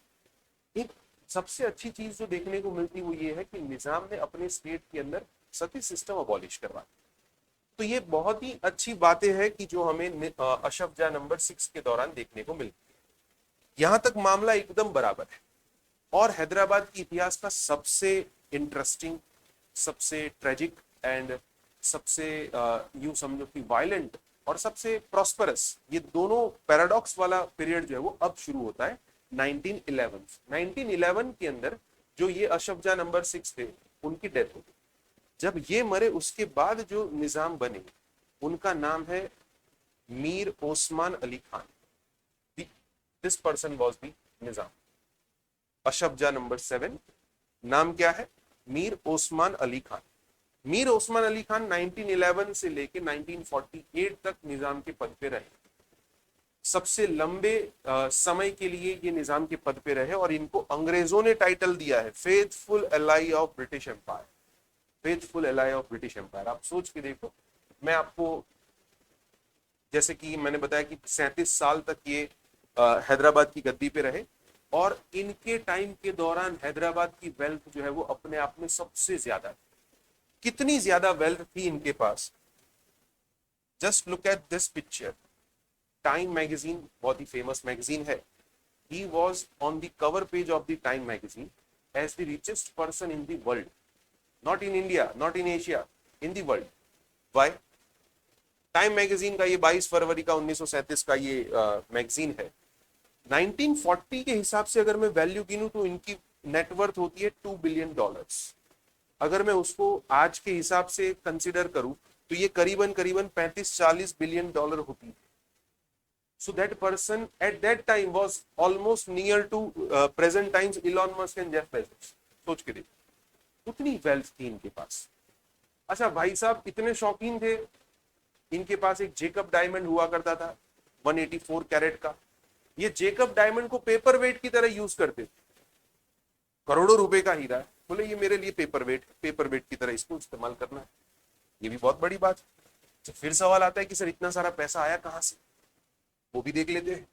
एक सबसे अच्छी चीज जो देखने को मिलती वो ये है कि निजाम ने अपने स्टेट के अंदर सती सिस्टम अबॉलिश करवाया। तो ये बहुत ही अच्छी बातें हैं कि जो हमें अशफ जाह नंबर 6 के दौरान देखने को मिलती है। यहां तक मामला एकदम बराबर है। और हैदराबाद की इतिहास का सबसे इंटरेस्टिंग, सबसे ट्रेजिक एंड सबसे यूं समझो कि वायलेंट और सबसे प्रॉस्परस, ये दोनों पैराडॉक्स वाला पीरियड जो है वो अब शुरू होता है 1911 के अंदर। जो ये अशफ जाह नंबर 6 थे उनकी डेथ हो गई। जब ये मरे उसके बाद जो निजाम बने उनका नाम है Mir Osman Ali Khan. This person was the Nizam. Asaf Jah number 7 नाम क्या है? मीर ओस्मान अली खान। मीर ओस्मान अली खान 1911 से लेकर 1948 तक निजाम के पद पे रहे। सबसे लंबे समय के लिए ये निजाम के पद पे रहे और इनको अंग्रेजों ने टाइटल दिया है faithful ally of British Empire. Faithful ally of British Empire. आप सोच के देखो, मैं आपको जैसे कि मैंने बताया कि 37 साल तक ये हैदराबाद की गद्दी पे रहे और इनके टाइम के दौरान हैदराबाद की वेल्थ जो है वो अपने आप में सबसे ज्यादा है। कितनी ज्यादा वेल्थ थी इनके पास, just look at this picture. Time magazine बहुत ही फेमस मैगजीन है। He was on the cover page of the Time magazine as the richest person in the world, not in India, not in Asia, in the world. Why? Time magazine का ये 22 फरवरी का 1937 का ये magazine है। 1940 के हिसाब से अगर मैं वैल्यू गिनूं तो इनकी नेटवर्थ होती है $2 बिलियन। अगर मैं उसको आज के हिसाब से कंसिडर करूं तो ये करीबन करीबन 35-40 बिलियन डॉलर होती है। So that person at that time was almost near to present times Elon Musk and Jeff Bezos. सोच के देखो उतनी वेल्थ थी इनके पास। अच्छा भाई साहब इतने शौकीन थे, इनके पास एक जेकब डायमंड हुआ करता था 184 कैरेट का। ये जेकब डायमंड को पेपर वेट की तरह यूज करते थे। करोड़ों रुपए का हीरा है, बोले ये मेरे लिए पेपर वेट की तरह इसको इस्तेमाल करना है। ये भी बहुत बड़ी बात है। तो फिर सवाल आता है कि सर इतना सारा पैसा आया कहां से, वो भी देख लेते हैं।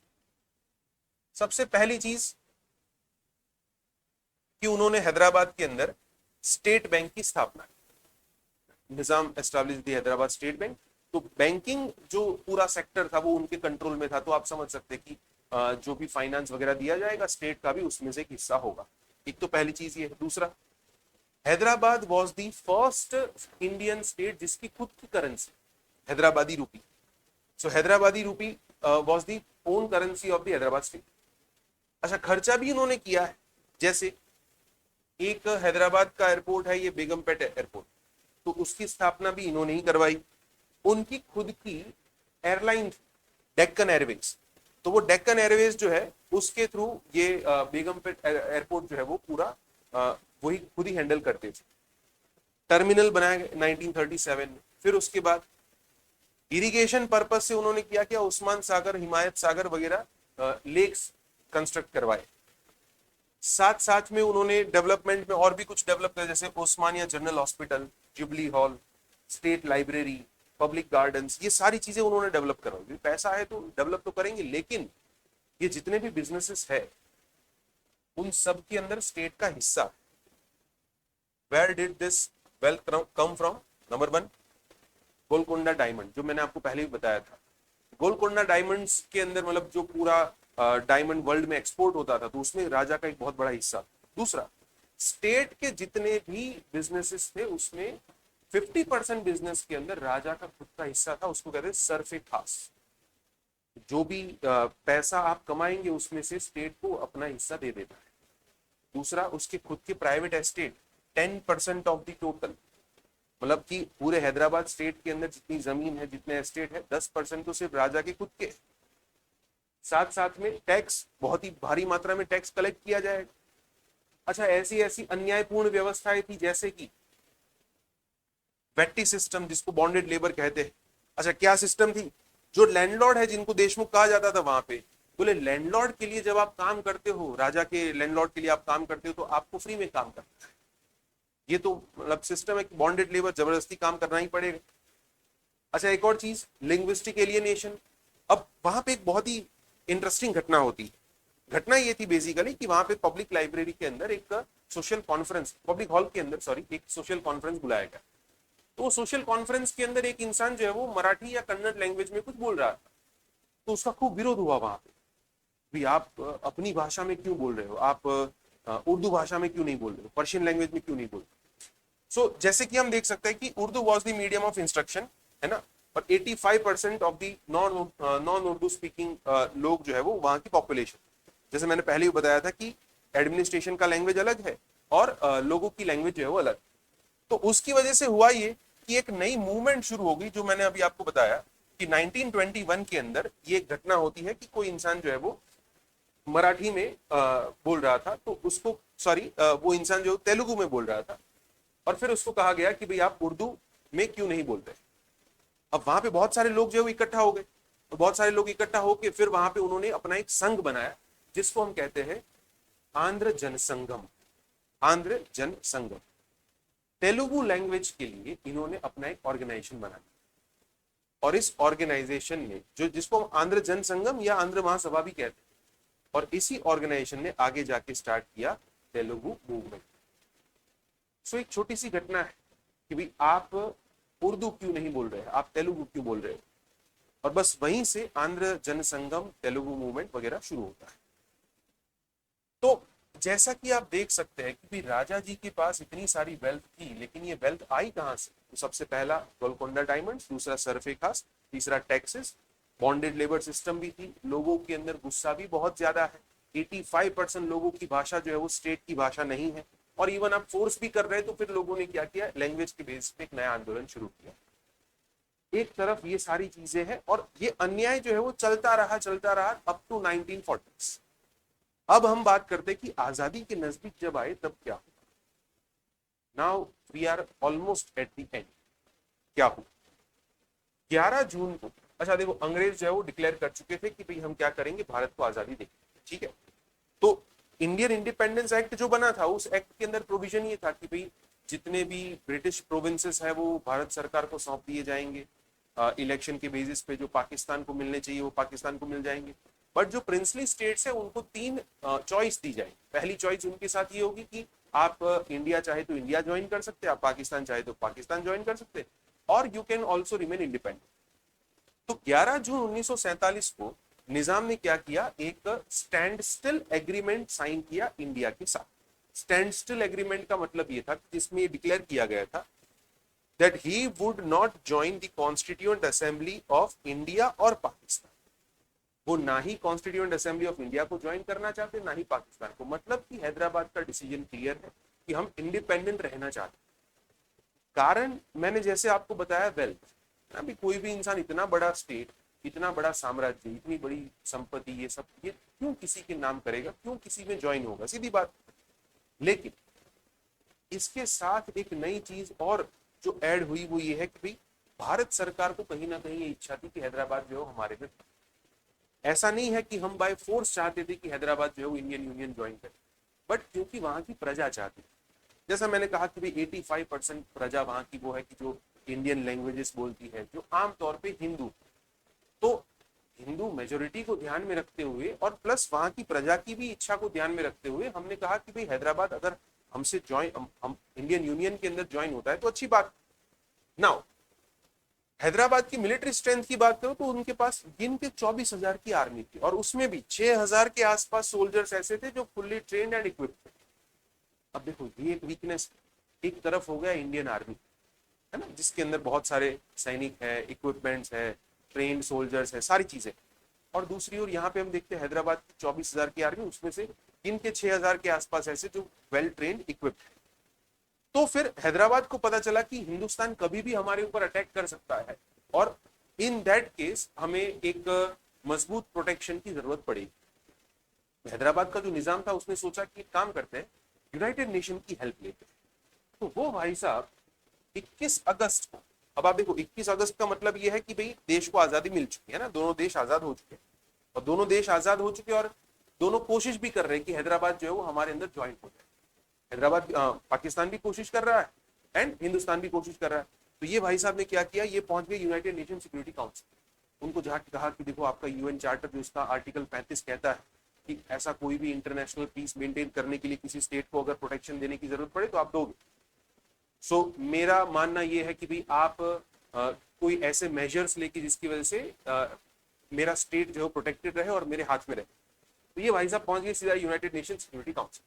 सबसे पहली चीज कि उन्होंने हैदराबाद के अंदर स्टेट बैंक की स्थापना की। निजाम एस्टैब्लिश दी हैदराबाद स्टेट बैंक। तो बैंकिंग जो पूरा सेक्टर था वो उनके कंट्रोल में था। तो आप समझ सकते कि जो भी फाइनेंस वगैरह दिया जाएगा स्टेट का भी उसमें से एक हिस्सा होगा। एक तो पहली चीज ये है। दूसरा, Hyderabad was the first Indian state जिसकी खुद की करेंसी हैदराबादी रूपी। सो हैदराबादी रूपी was the own currency of the Hyderabad state. अच्छा, खर्चा भी उन्होंने किया है। जैसे एक हैदराबाद का एयरपोर्ट है ये बेगमपेट एयरपोर्ट, तो उसकी स्थापना भी इन्होंने ही करवाई। उनकी खुद की एयरलाइन डेक्कन एयरवेज, तो वो डेक्कन एयरवेज जो है उसके थ्रू ये बेगमपेट एयरपोर्ट जो है वो पूरा वही खुद ही हैंडल करते थे। टर्मिनल बनाया 1937 में। फिर उसके बाद इरिगेशन पर्पस से उन्होंने किया क्या, उस्मान सागर, हिमायत सागर वगैरह लेक्स कंस्ट्रक्ट करवाए। साथ साथ में उन्होंने डेवलपमेंट में और भी कुछ डेवलप किया, जैसे Osmania general hospital, jubilee hall, state library, public gardens, ये सारी चीजें उन्होंने डेवलप करवाई। पैसा है तो डेवलप तो करेंगे, लेकिन ये जितने भी बिजनेसेस है उन सब के अंदर स्टेट का हिस्सा। Where did this wealth come from? Number 1, Golconda diamond, जो मैंने आपको पहले भी बताया था। गोलकोंडा डायमंड्स के अंदर मतलब जो पूरा डायमंड वर्ल्ड में एक्सपोर्ट होता था, तो उसमें राजा का एक बहुत बड़ा हिस्सा। दूसरा, स्टेट के जितने भी बिजनेसेस थे उसमें 50% बिजनेस के अंदर राजा का खुद का हिस्सा था। उसको कहते हैं सरफे खास। जो भी पैसा आप कमाएंगे उसमें से स्टेट को अपना हिस्सा दे देता है। दूसरा, उसके खुद के private estate 10% of the total, मतलब कि पूरे हैदराबाद स्टेट के अंदर जितनी जमीन है, जितने एस्टेट है, 10% तो सिर्फ राजा के खुद के। साथ साथ में टैक्स, बहुत ही भारी मात्रा में टैक्स कलेक्ट किया जाएगा। अच्छा, ऐसी ऐसी अन्यायपूर्ण व्यवस्थाएं थी जैसे कि वेट्टी सिस्टम, जिसको बॉन्डेड लेबर कहते हैं। अच्छा, क्या सिस्टम थी? जो लैंडलॉर्ड है, जिनको देशमुख कहा जाता था वहां पे, बोले लैंडलॉर्ड के लिए जब आप काम करते हो, राजा के लैंडलॉर्ड के लिए आप काम करते हो, तो आपको फ्री में काम करना है। ये तो मतलब सिस्टम है कि बॉन्डेड लेबर, जबरदस्ती काम करना ही पड़ेगा। अच्छा, एक और चीज, लिंग्विस्टिक एलियनेशन। अब वहां पे एक बहुत ही इंटरेस्टिंग घटना होती है। घटना ये थी बेसिकली कि वहां पे पब्लिक लाइब्रेरी के अंदर एक सोशल कॉन्फ्रेंस, पब्लिक हॉल के अंदर सॉरी, एक सोशल कॉन्फ्रेंस बुलाया गया। तो सोशल कॉन्फ्रेंस के अंदर एक इंसान जो है वो मराठी या कन्नड़ लैंग्वेज में कुछ बोल रहा था। तो उसका खूब विरोध हुआ वहां पे, भी आप अपनी भाषा में क्यों बोल रहे हो, आप उर्दू भाषा में क्यों नहीं बोल रहे हो, पर्शियन लैंग्वेज में क्यों नहीं बोल रहे हो। सो जैसे कि हम देख सकते हैं कि Urdu was the medium of instruction, है ना, और 85% of the non Urdu speaking लोग जो है वो वहां की पॉपुलेशन, जैसे मैंने पहले ही बताया था कि एडमिनिस्ट्रेशन का लैंग्वेज अलग है और लोगों की लैंग्वेज जो है वो अलग। तो उसकी वजह से हुआ ये कि एक नई मूवमेंट शुरू हो गई, जो मैंने अभी आपको बताया कि 1921 के अंदर ये एक घटना होती है कि कोई इंसान जो है वो मराठी में बोल रहा था, तो उसको सॉरी वो इंसान जो तेलुगु में बोल रहा था, और फिर उसको कहा गया कि भाई आप उर्दू में क्यों नहीं बोलते। अब वहां पे बहुत सारे लोग जो है वो इकट्ठा हो गए, तो बहुत सारे लोग इकट्ठा होकर फिर वहां पे उन्होंने अपना एक संघ बनाया, जिसको हम कहते हैं आंध्र जनसंघम। आंध्र जनसंघम, तेलुगु लैंग्वेज के लिए इन्होंने अपना एक ऑर्गेनाइजेशन बनाया। और इस ऑर्गेनाइजेशन ने जो, जिसको हम आंध्र जनसंघम या आंध्र महासभा भी कहते हैं, और इसी ऑर्गेनाइजेशन ने आगे जाके स्टार्ट किया तेलुगु मूवमेंट। सो एक छोटी सी घटना है कि भाई आप उर्दू क्यों नहीं बोल रहे हैं, आप तेलुगु क्यों बोल रहे हो, और बस वहीं से आंध्र जनसंघम, तेलुगु मूवमेंट वगैरह शुरू होता है। तो जैसा कि आप देख सकते हैं कि भी राजा जी के पास इतनी सारी वेल्थ थी, लेकिन ये वेल्थ आई कहां से। तो सबसे पहला गोलकोंडा डायमंड्स, दूसरा सरफे खास, तीसरा टैक्सेस, बॉन्डेड लेबर सिस्टम भी थी, लोगों के अंदर गुस्सा भी बहुत ज्यादा है। 85% लोगों की भाषा जो है वो स्टेट की भाषा नहीं है, और इवन आप फोर्स भी कर रहे हैं तो फिर लोगों ने क्या किया, लैंग्वेज के बेस पे एक नया आंदोलन शुरू किया। एक तरफ ये सारी चीजें हैं, और ये अन्याय जो है वो चलता रहा अप टू 1940। अब हम बात करते हैं कि आजादी के नजदीक जब आए तब क्या हुआ। Now we are almost at the end. क्या हुआ 11 जून को, अच्छा देखो, अंग्रेज जो है वो डिक्लेयर कर चुके थे कि भाई हम क्या करेंगे, भारत को आजादी देंगे, ठीक है। तो इंडियन इंडिपेंडेंस एक्ट जो बना था, उस एक्ट के अंदर प्रोविजन ये था कि भाई जितने भी ब्रिटिश प्रोविंसेस है वो भारत सरकार को सौंप दिए जाएंगे, इलेक्शन के बेसिस पे जो पाकिस्तान को मिलने चाहिए वो पाकिस्तान को मिल जाएंगे। बट जो प्रिंसली स्टेट्स है उनको 3 चॉइस दी जाएगी। पहली चॉइस उनके साथ ये होगी कि आप इंडिया चाहे तो इंडिया ज्वाइन कर सकते हैं, आप पाकिस्तान चाहे तो पाकिस्तान ज्वाइन कर सकते हैं, और you can also remain independent. तो 11 जून 1947 को निजाम ने क्या किया, एक स्टैंड स्टिल एग्रीमेंट साइन किया इंडिया के साथ। स्टैंड स्टिल एग्रीमेंट का मतलब ये था कि जिसमें ये डिक्लेयर किया गया था that he would not join the constituent assembly of India और पाकिस्तान। वो ना ही कॉन्स्टिट्यूएंट असेंबली ऑफ इंडिया को ज्वाइन करना चाहते, ना ही पाकिस्तान को। मतलब कि हैदराबाद का डिसीजन क्लियर है कि हम इंडिपेंडेंट रहना चाहते। कारण मैंने जैसे आपको बताया, वेल्थ। अभी कोई भी इंसान इतना बड़ा स्टेट, इतना बड़ा साम्राज्य, इतनी बड़ी संपत्ति, ये सब ये क्यों किसी के नाम करेगा, क्यों किसी में ज्वाइन होगा, सीधी बात। लेकिन इसके साथ एक नई चीज और जो ऐड हुई वो ये है कि भाई भारत सरकार को कहीं ना कहीं ये इच्छा थी कि हैदराबाद जो है हमारे में। ऐसा नहीं है कि हम बाय फोर्स चाहते थे कि हैदराबाद जो है वो इंडियन यूनियन ज्वाइन करे, बट क्योंकि वहां की प्रजा चाहती थी। जैसा मैंने कहा कि भाई 85% प्रजा वहां की वो है कि जो इंडियन लैंग्वेजेस बोलती है, जो आमतौर पे हिंदू। तो हिंदू मेजोरिटी को ध्यान में रखते हुए और प्लस वहां की प्रजा की भी इच्छा को ध्यान में रखते हुए हमने कहा कि भाई हैदराबाद अगर हमसे ज्वाइन, हम इंडियन यूनियन के अंदर ज्वाइन होता है तो अच्छी बात। नाउ हैदराबाद की मिलिट्री स्ट्रेंथ की बात करो तो उनके पास गिन के 24,000 की आर्मी थी, और उसमें भी 6,000 के आसपास सोल्जर्स ऐसे थे जो फुल्ली ट्रेन्ड एंड इक्विप्ड थे। अब देखो ये एक वीकनेस, एक तरफ हो गया इंडियन आर्मी, है ना, जिसके अंदर बहुत सारे सैनिक है, इक्विपमेंट्स है, ट्रेन्ड सोल्जर्स है, सारी चीजें। और दूसरी ओर यहाँ पे हम देखते हैं हैदराबाद की 24,000 की आर्मी, उसमें से इनके 6,000 के आसपास ऐसे जो वेल ट्रेन्ड इक्विप्ड है। तो फिर हैदराबाद को पता चला कि हिंदुस्तान कभी भी हमारे ऊपर अटैक कर सकता है, और इन दैट केस हमें एक मजबूत प्रोटेक्शन की जरूरत पड़ेगी। हैदराबाद का जो निजाम था उसने सोचा कि काम करते हैं, यूनाइटेड नेशन की हेल्प लेते हैं। तो वो भाई साहब 21 अगस्त को, अब आप देखो 21 अगस्त का मतलब ये है कि भाई देश को आजादी मिल चुकी है ना, दोनों देश आजाद हो चुके हैं, और दोनों देश आजाद हो चुके हैं, और दोनों कोशिश भी कर रहे हैं कि हैदराबाद जो है वो हमारे अंदर ज्वाइन हो जाए। हैदराबाद पाकिस्तान भी कोशिश कर रहा है एंड हिंदुस्तान भी कोशिश कर रहा है। तो ये भाई साहब ने क्या किया, ये पहुंच गए यूनाइटेड नेशन सिक्योरिटी काउंसिल। उनको जहाँ कहा कि देखो आपका यूएन चार्टर जो इसका आर्टिकल 35 कहता है कि ऐसा कोई भी इंटरनेशनल पीस मेंटेन करने के लिए किसी स्टेट को अगर प्रोटेक्शन देने की जरूरत पड़े तो आप दोगे। सो मेरा मानना यह है कि भाई आप कोई ऐसे मेजर्स लेके जिसकी वजह से मेरा स्टेट जो है प्रोटेक्टेड रहे और मेरे हाथ में रहे। तो ये भाई साहब पहुंच गए सीधा यूनाइटेड नेशन सिक्योरिटी काउंसिल।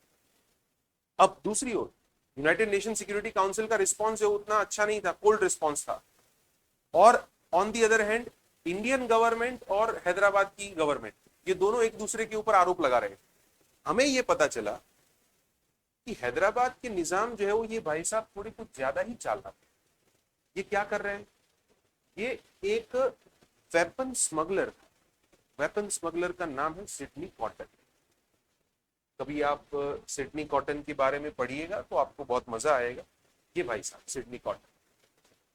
अब दूसरी ओर यूनाइटेड नेशन सिक्योरिटी काउंसिल का रिस्पॉन्स जो उतना अच्छा नहीं था, कोल्ड रिस्पॉन्स था। और on the other hand Indian government और हैदराबाद की गवर्नमेंट ये दोनों एक दूसरे के ऊपर आरोप लगा रहे। हमें ये पता चला कि हैदराबाद के निजाम जो है वो ये भाई साहब थोड़े कुछ ज्यादा ही चाल रहा है। ये क्या कर रहे हैं, ये एक वेपन स्मगलर, वेपन स्मगलर का नाम है सिडनी कॉटन। कभी आप सिडनी कॉटन के बारे में पढ़िएगा तो आपको बहुत मजा आएगा। ये भाई साहब Sydney cotton,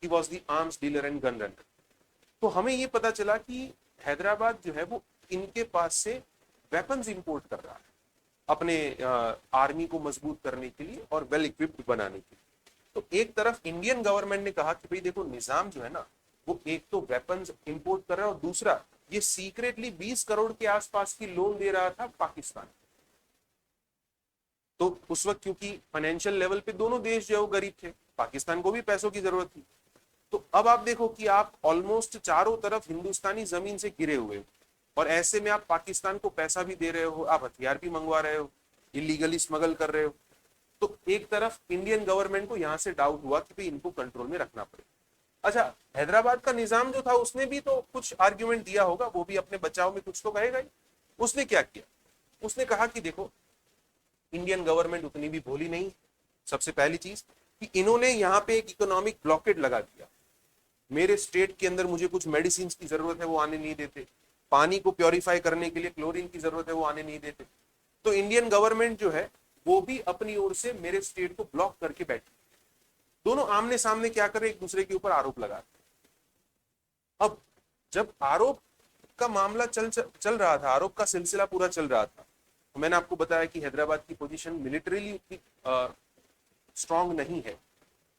he was the arms dealer and gun runner. तो हमें ये पता चला कि हैदराबाद जो है वो इनके पास से वेपन्स इंपोर्ट कर रहा है अपने आर्मी को मजबूत करने के लिए और वेल इक्विप्ड बनाने के लिए। तो एक तरफ इंडियन गवर्नमेंट ने कहा कि भाई देखो निजाम जो है ना वो एक तो वेपन्स इंपोर्ट कर रहा है और दूसरा ये सीक्रेटली 20 करोड़ के आसपास की लोन दे रहा था पाकिस्तान। तो उस वक्त क्योंकि फाइनेंशियल लेवल पे दोनों देश जो है वो गरीब थे, पाकिस्तान को भी पैसों की जरूरत थी। तो अब आप देखो कि आप ऑलमोस्ट चारों तरफ हिंदुस्तानी जमीन से घिरे हुए हो और ऐसे में आप पाकिस्तान को पैसा भी दे रहे हो, आप हथियार भी मंगवा रहे हो, इलीगली स्मगल कर रहे हो। तो एक तरफ इंडियन गवर्नमेंट को यहां से डाउट हुआ कि भाई इनको कंट्रोल में रखना पड़ेगा। अच्छा, हैदराबाद का निजाम जो था उसने भी तो कुछ आर्ग्यूमेंट दिया होगा, वो भी अपने बचाव में कुछ तो कहेगा ही। उसने क्या किया, उसने कहा कि देखो इंडियन गवर्नमेंट उतनी भी भोली नहीं। सबसे पहली चीज कि इन्होंने यहाँ पे एक इकोनॉमिक ब्लॉकेड लगा दिया, मेरे स्टेट के अंदर मुझे कुछ मेडिसिन की जरूरत है वो आने नहीं देते, पानी को प्योरीफाई करने के लिए क्लोरीन की जरूरत है वो आने नहीं देते। तो इंडियन गवर्नमेंट जो है वो भी अपनी ओर से मेरे स्टेट को ब्लॉक करके बैठी। दोनों आमने सामने क्या कर रहे, एक दूसरे के ऊपर आरोप लगा। अब जब आरोप का मामला चल रहा था, आरोप का सिलसिला पूरा चल रहा था, तो मैंने आपको बताया कि हैदराबाद की पोजीशन मिलिटरीली उतनी स्ट्रांग नहीं है।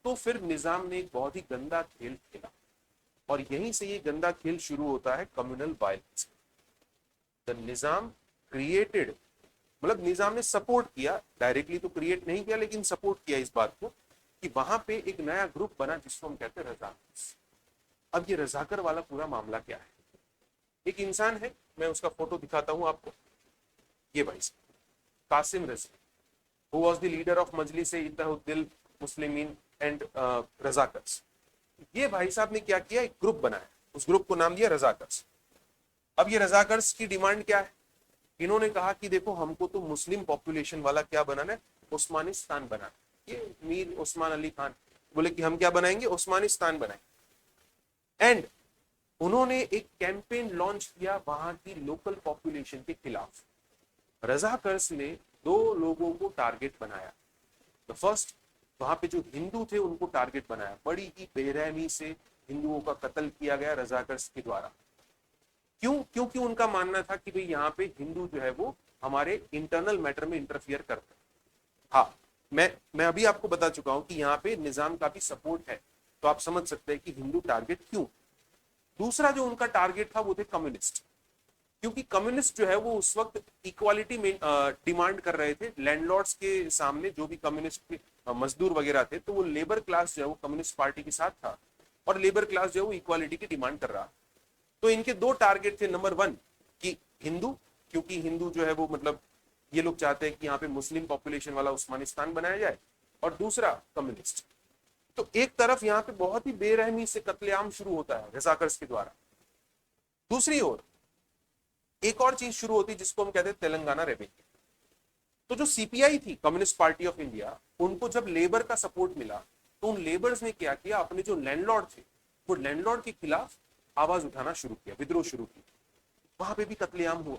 तो फिर निजाम ने एक बहुत ही गंदा खेल खेला और यहीं से ये गंदा खेल शुरू होता है, communal violence. The Nizam created, मतलब निजाम ने सपोर्ट किया, डायरेक्टली तो क्रिएट नहीं किया लेकिन सपोर्ट किया इस बात को कि वहां पे एक नया ग्रुप बना जिसको हम कहते हैं रजाकर्स। अब ये रजाकर वाला पूरा मामला क्या है, एक इंसान है, मैं उसका फोटो दिखाता हूं आपको। ये भाई Kasim Razvi, who was the leader of Majlis Ittehadul Muslimeen and Razakars. ये भाई साहब ने क्या किया, एक ग्रुप बनाया, उस ग्रुप को नाम दिया रजाकर्स। अब ये रजाकर्स की डिमांड क्या है, इन्होंने कहा कि देखो हमको तो मुस्लिम पॉपुलेशन वाला क्या बनाना है, उस्मानिस्तान बनाना। ये मीर उस्मान अली खान बोले कि हम क्या बनाएंगे, उस्मानिस्तान बनाएंगे। एंड उन्होंने एक कैंपेन लॉन्च किया वहां की लोकल पॉपुलेशन के खिलाफ। रजाकर्स ने दो लोगों को टारगेट बनाया। द फर्स्ट, वहां पे जो हिंदू थे उनको टारगेट बनाया, बड़ी ही बेरहमी से हिंदुओं का कत्ल किया गया रजाकर्स के द्वारा। क्यों, क्योंकि उनका मानना था कि भाई यहाँ पे हिंदू जो है वो हमारे इंटरनल मैटर में इंटरफियर करते हैं। हाँ, मैं अभी आपको बता चुका हूं कि यहाँ पे निजाम का भी सपोर्ट है, तो आप समझ सकते हैं कि हिंदू टारगेट क्यों। दूसरा जो उनका टारगेट था वो थे कम्युनिस्ट, क्योंकि कम्युनिस्ट जो है वो उस वक्त इक्वालिटी में डिमांड कर रहे थे लैंडलॉर्ड्स के सामने। जो भी कम्युनिस्ट के मजदूर वगैरह थे तो वो लेबर क्लास जो है वो कम्युनिस्ट पार्टी के साथ था और लेबर क्लास जो है वो इक्वालिटी की डिमांड कर रहा। तो इनके दो टारगेट थे, नंबर 1 कि हिंदू, क्योंकि हिंदू जो है वो मतलब ये लोग चाहते हैं कि यहाँ पे मुस्लिम पॉपुलेशन वाला उस्मानिस्तान बनाया जाए, और दूसरा कम्युनिस्ट। तो एक तरफ यहाँ पे बहुत ही बेरहमी से कत्लेआम शुरू होता है रजाकर्स के द्वारा, दूसरी ओर एक और चीज शुरू होती है जिसको हम कहते हैं तेलंगाना रेबेलियन। तो जो सीपीआई थी, कम्युनिस्ट पार्टी ऑफ इंडिया, उनको जब लेबर का सपोर्ट मिला तो उन लेबर्स ने क्या किया, अपने जो लैंडलॉर्ड थे वो लैंडलॉर्ड के खिलाफ आवाज उठाना शुरू किया, विद्रोह शुरू किया। वहां पे भी कत्लेआम हुआ,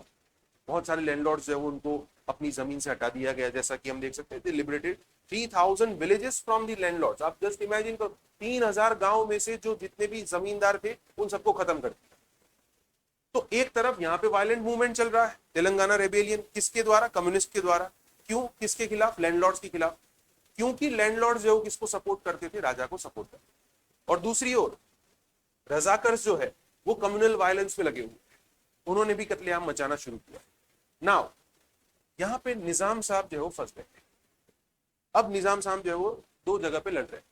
बहुत सारे लैंडलॉर्ड्स जो है उनको अपनी जमीन से हटा दिया गया। जैसा कि हम देख सकते हैं, liberated 3000 villages from the landlords. आप जस्ट इमेजिन करो, 3000 गांव में से जो जितने भी जमींदार थे उन सबको खत्म कर दिया। तो एक तरफ यहाँ पे वायलेंट मूवमेंट चल रहा है, तेलंगाना रेबेलियन, किसके द्वारा, कम्युनिस्ट के द्वारा। क्यों, किसके खिलाफ, लैंडलॉर्ड्स के खिलाफ, क्योंकि लैंडलॉर्ड्स जो किसको सपोर्ट करते थे, राजा को सपोर्ट करते। और दूसरी ओर रजाकर्स जो है वो कम्युनल वायलेंस में लगे हुए, उन्होंने भी कत्लेआम मचाना शुरू किया। नाउ यहां पे निजाम साहब जो है वो फंस गए। अब निजाम साहब जो है वो दो जगह पे लड़ रहे हैं।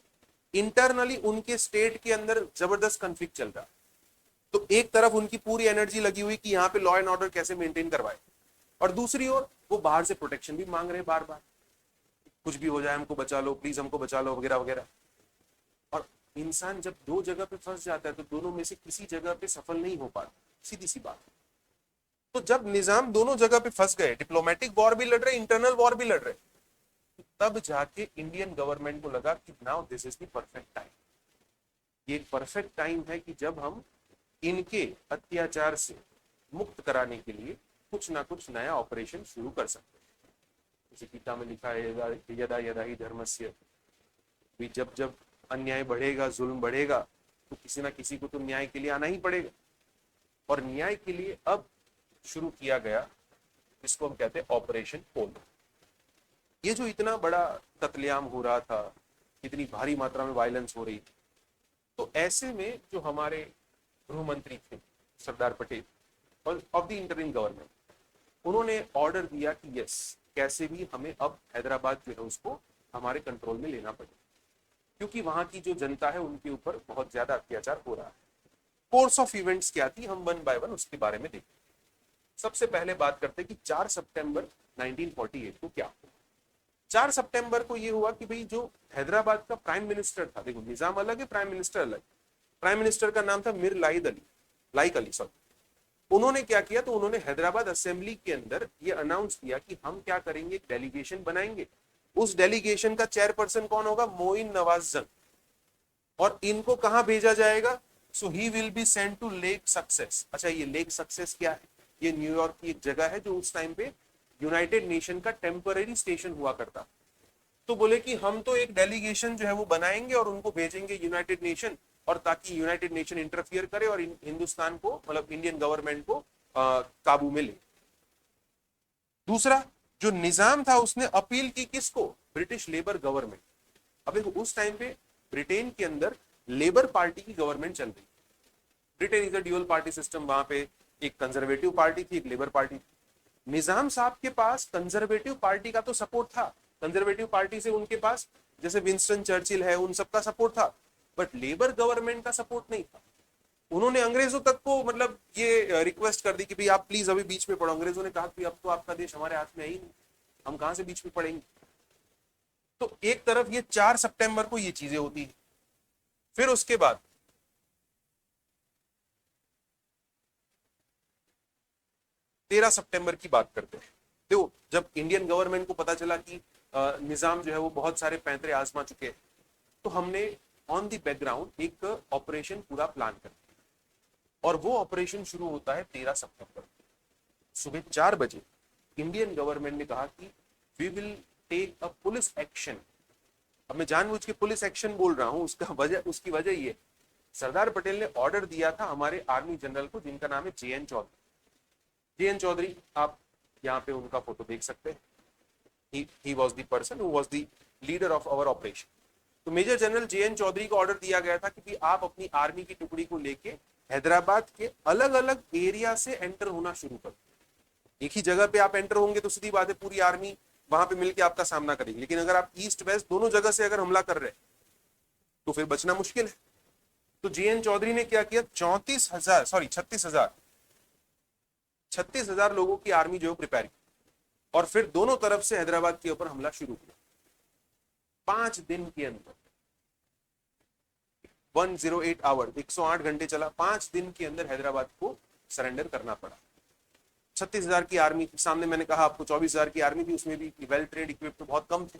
इंटरनली उनके स्टेट के अंदर जबरदस्त कन्फ्लिक्ट चल रहा है। तो एक तरफ उनकी पूरी एनर्जी लगी हुई कि यहाँ पे लॉ एंड ऑर्डर कैसे मेंटेन करवाए, और दूसरी ओर वो बाहर से प्रोटेक्शन भी मांग रहे हैं बार बार, कुछ भी हो जाए हमको बचा लो, प्लीज हमको बचा लो, वगैरह वगैरह। और इंसान जब दो जगह पे फंस जाता है तो दोनों में से किसी जगह पे सफल नहीं हो पाता, सीधी सी बात। तो जब निजाम दोनों जगह पे फंस गए, डिप्लोमेटिक वॉर भी लड़ रहे, इंटरनल वॉर भी लड़ रहे, तब जाके इंडियन गवर्नमेंट को लगा कि now this is the perfect time. ये एक परफेक्ट टाइम है कि जब हम इनके अत्याचार से मुक्त कराने के लिए कुछ ना कुछ नया ऑपरेशन शुरू कर सकते हैं। जैसे गीता में लिखा है, यदा यदा ही धर्मस्य, जब जब अन्याय बढ़ेगा, जुल्म बढ़ेगा, तो किसी ना किसी को तो न्याय के लिए आना ही पड़ेगा। और न्याय के लिए अब शुरू किया गया, इसको हम कहते हैं ऑपरेशन पोलो। ये जो इतना बड़ा कत्लेआम हो रहा था, इतनी भारी मात्रा में वायलेंस हो रही थी, तो ऐसे में जो हमारे गृह मंत्री थे सरदार पटेल और ऑफ द इंटरिम गवर्नमेंट, उन्होंने ऑर्डर दिया कि यस, कैसे भी हमें अब हैदराबाद जो है उसको हमारे कंट्रोल में लेना पड़ेगा, क्योंकि वहां की जो जनता है उनके ऊपर बहुत ज्यादा अत्याचार हो रहा है। कोर्स ऑफ इवेंट्स क्या थी, हम वन बाय वन उसके बारे में देखते। सबसे पहले बात करते हैं कि 4 सितंबर 1948 को क्या हुआ। 4 सितंबर को यह हुआ कि भाई जो हैदराबाद का प्राइम मिनिस्टर था, देखो निजाम अलग है, प्राइम मिनिस्टर अलग। प्राइम मिनिस्टर का नाम था मीर लाइक अली सॉरी। उन्होंने क्या किया, तो उन्होंने हैदराबाद असेंबली के अंदर ये अनाउंस किया कि हम क्या करेंगे, डेलीगेशन बनाएंगे। उस डेलीगेशन का चेयरपर्सन कौन होगा, मोइन नवाज जंग। और इनको कहां भेजा जाएगा, so he will be sent to Lake Success. अच्छा, ये लेक सक्सेस क्या है, ये न्यूयॉर्क की एक जगह है जो उस टाइम पे यूनाइटेड नेशन का टेम्पररी स्टेशन हुआ करता। तो बोले कि हम तो एक डेलीगेशन जो है वो बनाएंगे और उनको भेजेंगे यूनाइटेड नेशन, और ताकि यूनाइटेड नेशन इंटरफियर करे और हिंदुस्तान को, मतलब इंडियन गवर्नमेंट को काबू में ले। दूसरा, जो निजाम था उसने अपील की किसको, ब्रिटिश लेबर गवर्नमेंट। अब देखो उस टाइम पे ब्रिटेन के अंदर लेबर पार्टी की गवर्नमेंट चल रही। Britain is a dual party system, वहां पे एक कंजर्वेटिव पार्टी थी, एक लेबर पार्टी थी। निजाम साहब के पास कंजर्वेटिव पार्टी का तो सपोर्ट था, कंजर्वेटिव पार्टी से उनके पास जैसे विंस्टन चर्चिल है उन सबका सपोर्ट था, बट लेबर गवर्नमेंट का सपोर्ट नहीं था। उन्होंने अंग्रेजों तक को मतलब ये रिक्वेस्ट कर दी कि भाई आप प्लीज अभी बीच में पड़ो। अंग्रेजों ने कहा कि अब तो आपका देश हमारे हाथ में है ही नहीं, हम कहां से बीच में पड़ेंगे। तो एक तरफ ये 4 सितंबर को ये चीजें होती है। फिर उसके बाद 13 सितंबर की बात करते हैं। देखो जब इंडियन गवर्नमेंट को पता चला कि निजाम जो है वो बहुत सारे पैंतरे आजमा चुके हैं, तो हमने ऑन द बैकग्राउंड एक ऑपरेशन पूरा प्लान कर दिया। और वो ऑपरेशन शुरू होता है 13 सितंबर सुबह 4 बजे। इंडियन गवर्नमेंट ने कहा कि we will take a police action. अब मैं जानबूझ के पुलिस एक्शन बोल रहा हूं, उसकी वजह ये, सरदार पटेल ने ऑर्डर दिया था हमारे आर्मी जनरल को, जिनका नाम है JN चौधरी। JN चौधरी, आप यहाँ पे उनका फोटो देख सकते हैं। he was the person who was the leader of our operation। तो मेजर जनरल JN चौधरी को ऑर्डर दिया गया था कि आप अपनी आर्मी की टुकड़ी को लेके हैदराबाद के अलग अलग एरिया से एंटर होना शुरू कर। एक ही जगह पे आप एंटर होंगे तो सीधी बात है पूरी आर्मी वहां पे मिलकर आपका सामना करेगी, लेकिन अगर आप ईस्ट वेस्ट दोनों जगह से अगर हमला कर रहे हैं तो फिर बचना मुश्किल है। तो JN चौधरी ने क्या किया, 36,000 लोगों की आर्मी जो प्रिपेयर की, और फिर दोनों तरफ से हैदराबाद के ऊपर हमला शुरू किया। 5 दिन के अंदर 108 आवर 108 घंटे चला। 5 दिन के अंदर हैदराबाद को सरेंडर करना पड़ा। 36,000 की आर्मी के सामने मैंने कहा आपको 24,000 की आर्मी थी, उसमें भी वेल ट्रेंड इक्विप्ड बहुत कम थे।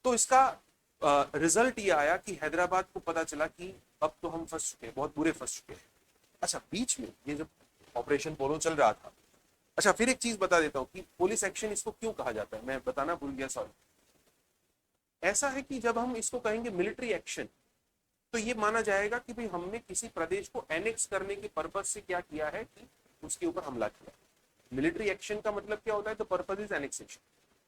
तो इसका रिजल्ट ये आया कि हैदराबाद को पता चला कि अब तो हम फंस चुके हैं, बहुत बुरे फंस चुके हैं। अच्छा, बीच में ये जब ऑपरेशन पोलो चल रहा था, अच्छा फिर एक चीज बता देता हूं कि पुलिस एक्शन इसको क्यों कहा जाता है, मैं बताना भूल गया, सॉरी। ऐसा है कि जब हम इसको कहेंगे मिलिट्री एक्शन, तो ये माना जाएगा कि भाई हमने किसी प्रदेश को एनेक्स करने के पर्पज से क्या किया है कि उसके ऊपर हमला किया। मिलिट्री एक्शन का मतलब क्या होता है, तो purpose is annexation.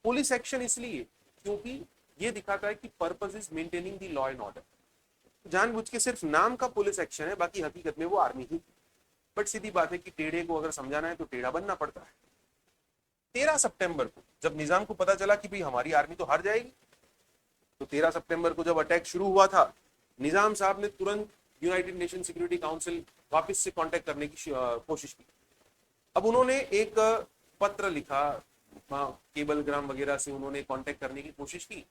Police action इसलिए क्योंकि ये दिखाता है कि purpose is maintaining the law and order. जानबूझ के सिर्फ नाम का पुलिस एक्शन है, बाकी हकीकत में वो आर्मी ही। बट सीधी बात है कि टेढ़े को अगर समझाना है तो टेढ़ा बनना पड़ता है। 13 सितंबर को जब निजाम को पता चला कि भाई हमारी आर्मी तो हार जाएगी, तो 13 सितंबर को जब अटैक शुरू हुआ था, निजाम साहब ने तुरंत यूनाइटेड नेशन सिक्योरिटी काउंसिल वापस से कांटेक्ट करने की कोशिश की। अब उन्होंने एक पत्र लिखा, केबल ग्राम वगैरह से उन्होंने कांटेक्ट करने की कोशिश की,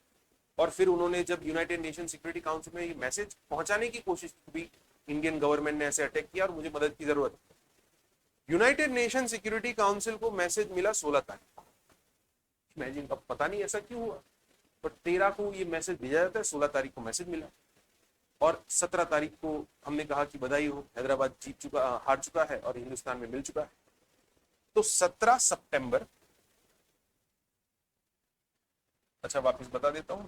और फिर उन्होंने जब यूनाइटेड नेशन सिक्योरिटी काउंसिल में ये मैसेज पहुंचाने की कोशिश की भी इंडियन गवर्नमेंट ने ऐसे अटैक किया और मुझे मदद की जरूरत है, यूनाइटेड नेशन सिक्योरिटी काउंसिल को मैसेज मिला 16 तारीख। इमेजिन, अब पता नहीं ऐसा क्यों हुआ, बट 13 को ये मैसेज भेजा जाता है, 16 तारीख को मैसेज मिला, और 17 तारीख को हमने कहा कि बधाई हो, हैदराबाद हार चुका है और हिंदुस्तान में मिल चुका है। तो 17 सितंबर, अच्छा वापस बता देता हूं,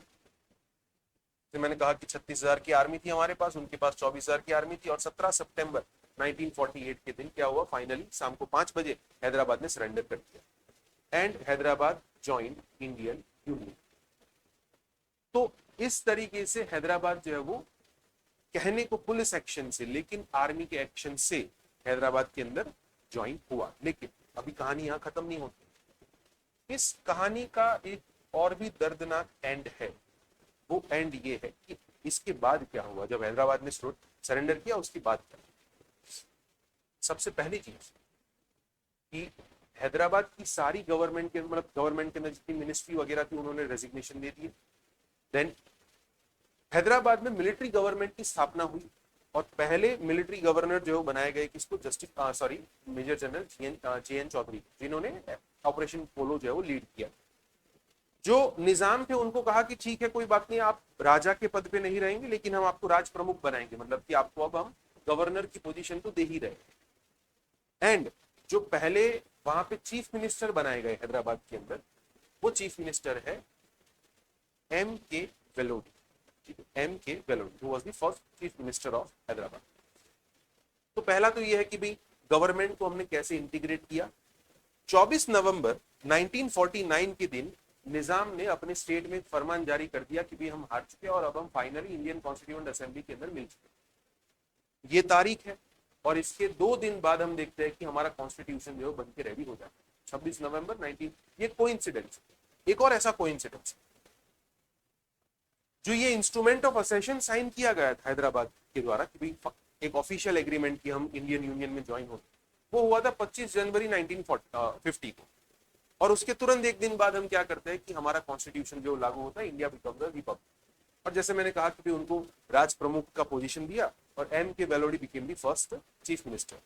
तो मैंने कहा कि 36,000 की आर्मी थी हमारे पास, उनके पास 24,000 की आर्मी थी, और 17 सितंबर 1948 के दिन क्या हुआ, फाइनली शाम को 5 बजे हैदराबाद ने सरेंडर कर दिया and Hyderabad join Indian union. तो इस तरीके से हैदराबाद जो है वो कहने को पुलिस एक्शन से, लेकिन आर्मी के एक्शन से हैदराबाद के अंदर ज्वाइन हुआ। लेकिन अभी कहानी यहां खत्म नहीं होती, इस कहानी का एक और भी दर्दनाक एंड है। वो एंड ये है कि इसके बाद क्या हुआ, जब हैदराबाद ने सरेंडर किया उसके बाद क्या। सबसे पहली चीज कि हैदराबाद की सारी गवर्नमेंट के अंदर जितनी मिनिस्ट्री वगैरह थी उन्होंने रेजिग्नेशन दे दिए। देन हैदराबाद में मिलिट्री गवर्नमेंट की स्थापना हुई, और पहले मिलिट्री गवर्नर जो बनाए गए किसको, major general J N Chaudhary, जिन्होंने ऑपरेशन पोलो जो है वो लीड किया। जो निजाम थे उनको कहा कि ठीक है कोई बात नहीं, आप राजा के पद पे नहीं रहेंगे, लेकिन हम आपको राज प्रमुख बनाएंगे, मतलब कि आपको अब हम गवर्नर की पोजीशन तो दे ही रहे। एंड जो पहले वहां पे चीफ मिनिस्टर बनाए गए हैदराबाद के अंदर, वो चीफ मिनिस्टर है M K Vellodi. M K Vellodi was the first chief minister of Hyderabad. तो पहला तो ये है कि भाई गवर्नमेंट को हमने कैसे इंटीग्रेट किया। 24 नवंबर 1949 के दिन निजाम ने अपने स्टेट में फरमान जारी कर दिया कि भाई हम हार चुके हैं और अब हम फाइनली इंडियन कॉन्स्टिट्यूएंट असेंबली के अंदर मिल चुके। ये तारीख है, और इसके 2 दिन बाद हम देखते हैं कि हमारा कॉन्स्टिट्यूशन जो है बन के रेडी हो जाता है, 26 नवंबर 19। ये कोइंसिडेंस, एक और ऐसा कोइंसिडेंस, जो ये इंस्ट्रूमेंट ऑफ असेशन साइन किया गया था हैदराबाद के द्वारा कि भाई एक ऑफिशियल एग्रीमेंट की हम इंडियन यूनियन में ज्वाइन हो, वो हुआ था 25 जनवरी 1950 को। और उसके तुरंत एक दिन बाद हम क्या करते हैं कि हमारा कॉन्स्टिट्यूशन जो लागू होता है, इंडिया बिकम द रिपब्लिक। और जैसे मैंने कहा कि उनको राज प्रमुख का पोजीशन दिया, और M K Vellodi became the first chief minister.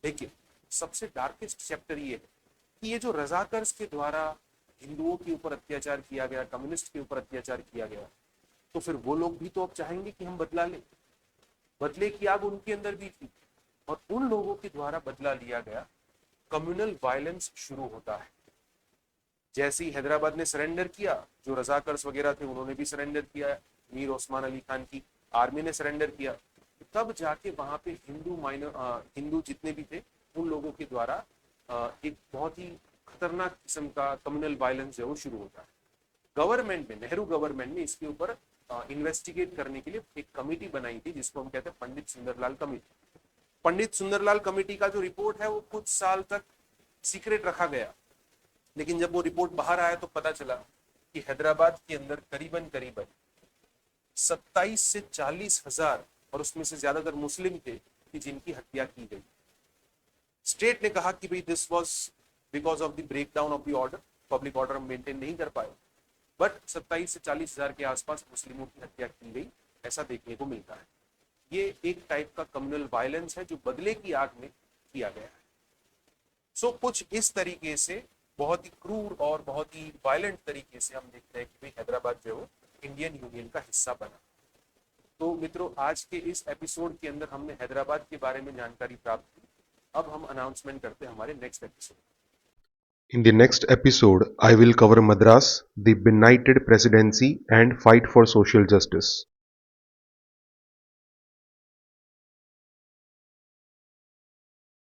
देखिए सबसे डार्केस्ट चैप्टर ये है कि ये जो रजाकर्स के द्वारा हिंदुओं के ऊपर अत्याचार किया गया, कम्युनिस्ट के ऊपर अत्याचार किया गया, तो फिर वो लोग भी तो अब चाहेंगे कि हम बदला लें। बदले की आग उनके अंदर भी थी, और उन लोगों के द्वारा बदला लिया गया। कम्युनल वायलेंस शुरू होता है। जैसे ही हैदराबाद ने सरेंडर किया, जो रजाकर्स वगैरह थे उन्होंने भी सरेंडर किया, मीर ओस्मान अली खान की आर्मी ने सरेंडर किया, तब जाके वहां पे हिंदू जितने भी थे उन लोगों के द्वारा एक बहुत ही खतरनाक किस्म का कम्युनल वायलेंस जो शुरू होता है। गवर्नमेंट ने, नेहरू गवर्नमेंट ने इसके ऊपर इन्वेस्टिगेट करने के लिए एक कमेटी बनाई थी, जिसको हम कहते हैं पंडित सुंदरलाल कमेटी। पंडित सुंदरलाल कमेटी का जो रिपोर्ट है वो कुछ साल तक सीक्रेट रखा गया, लेकिन जब वो रिपोर्ट बाहर आया तो पता चला कि हैदराबाद के अंदर करीबन 27 से 40 हजार, और उसमें से ज्यादातर मुस्लिम थे, कि जिनकी हत्या की गई। स्टेट ने कहा कि भाई this was because of the breakdown of the order, public order हम मेंटेन नहीं कर पाए, बट 27 से 40 हजार के आसपास मुस्लिमों की हत्या की गई, ऐसा देखने को मिलता है। ये एक टाइप का कम्युनल वायलेंस है जो बदले की आग में किया गया है। सो कुछ इस तरीके से बहुत ही क्रूर और बहुत ही वायलेंट तरीके से हम देखते हैं कि भाई हैदराबाद जो है इंडियन यूनियन का हिस्सा बना। तो मित्रों, आज के इस एपिसोड के अंदर हमने हैदराबाद के बारे में जानकारी प्राप्त की। अब हम अनाउंसमेंट करते हैं हमारे next episode. In the next episode, I will cover Madras, the benighted presidency, and fight for social justice.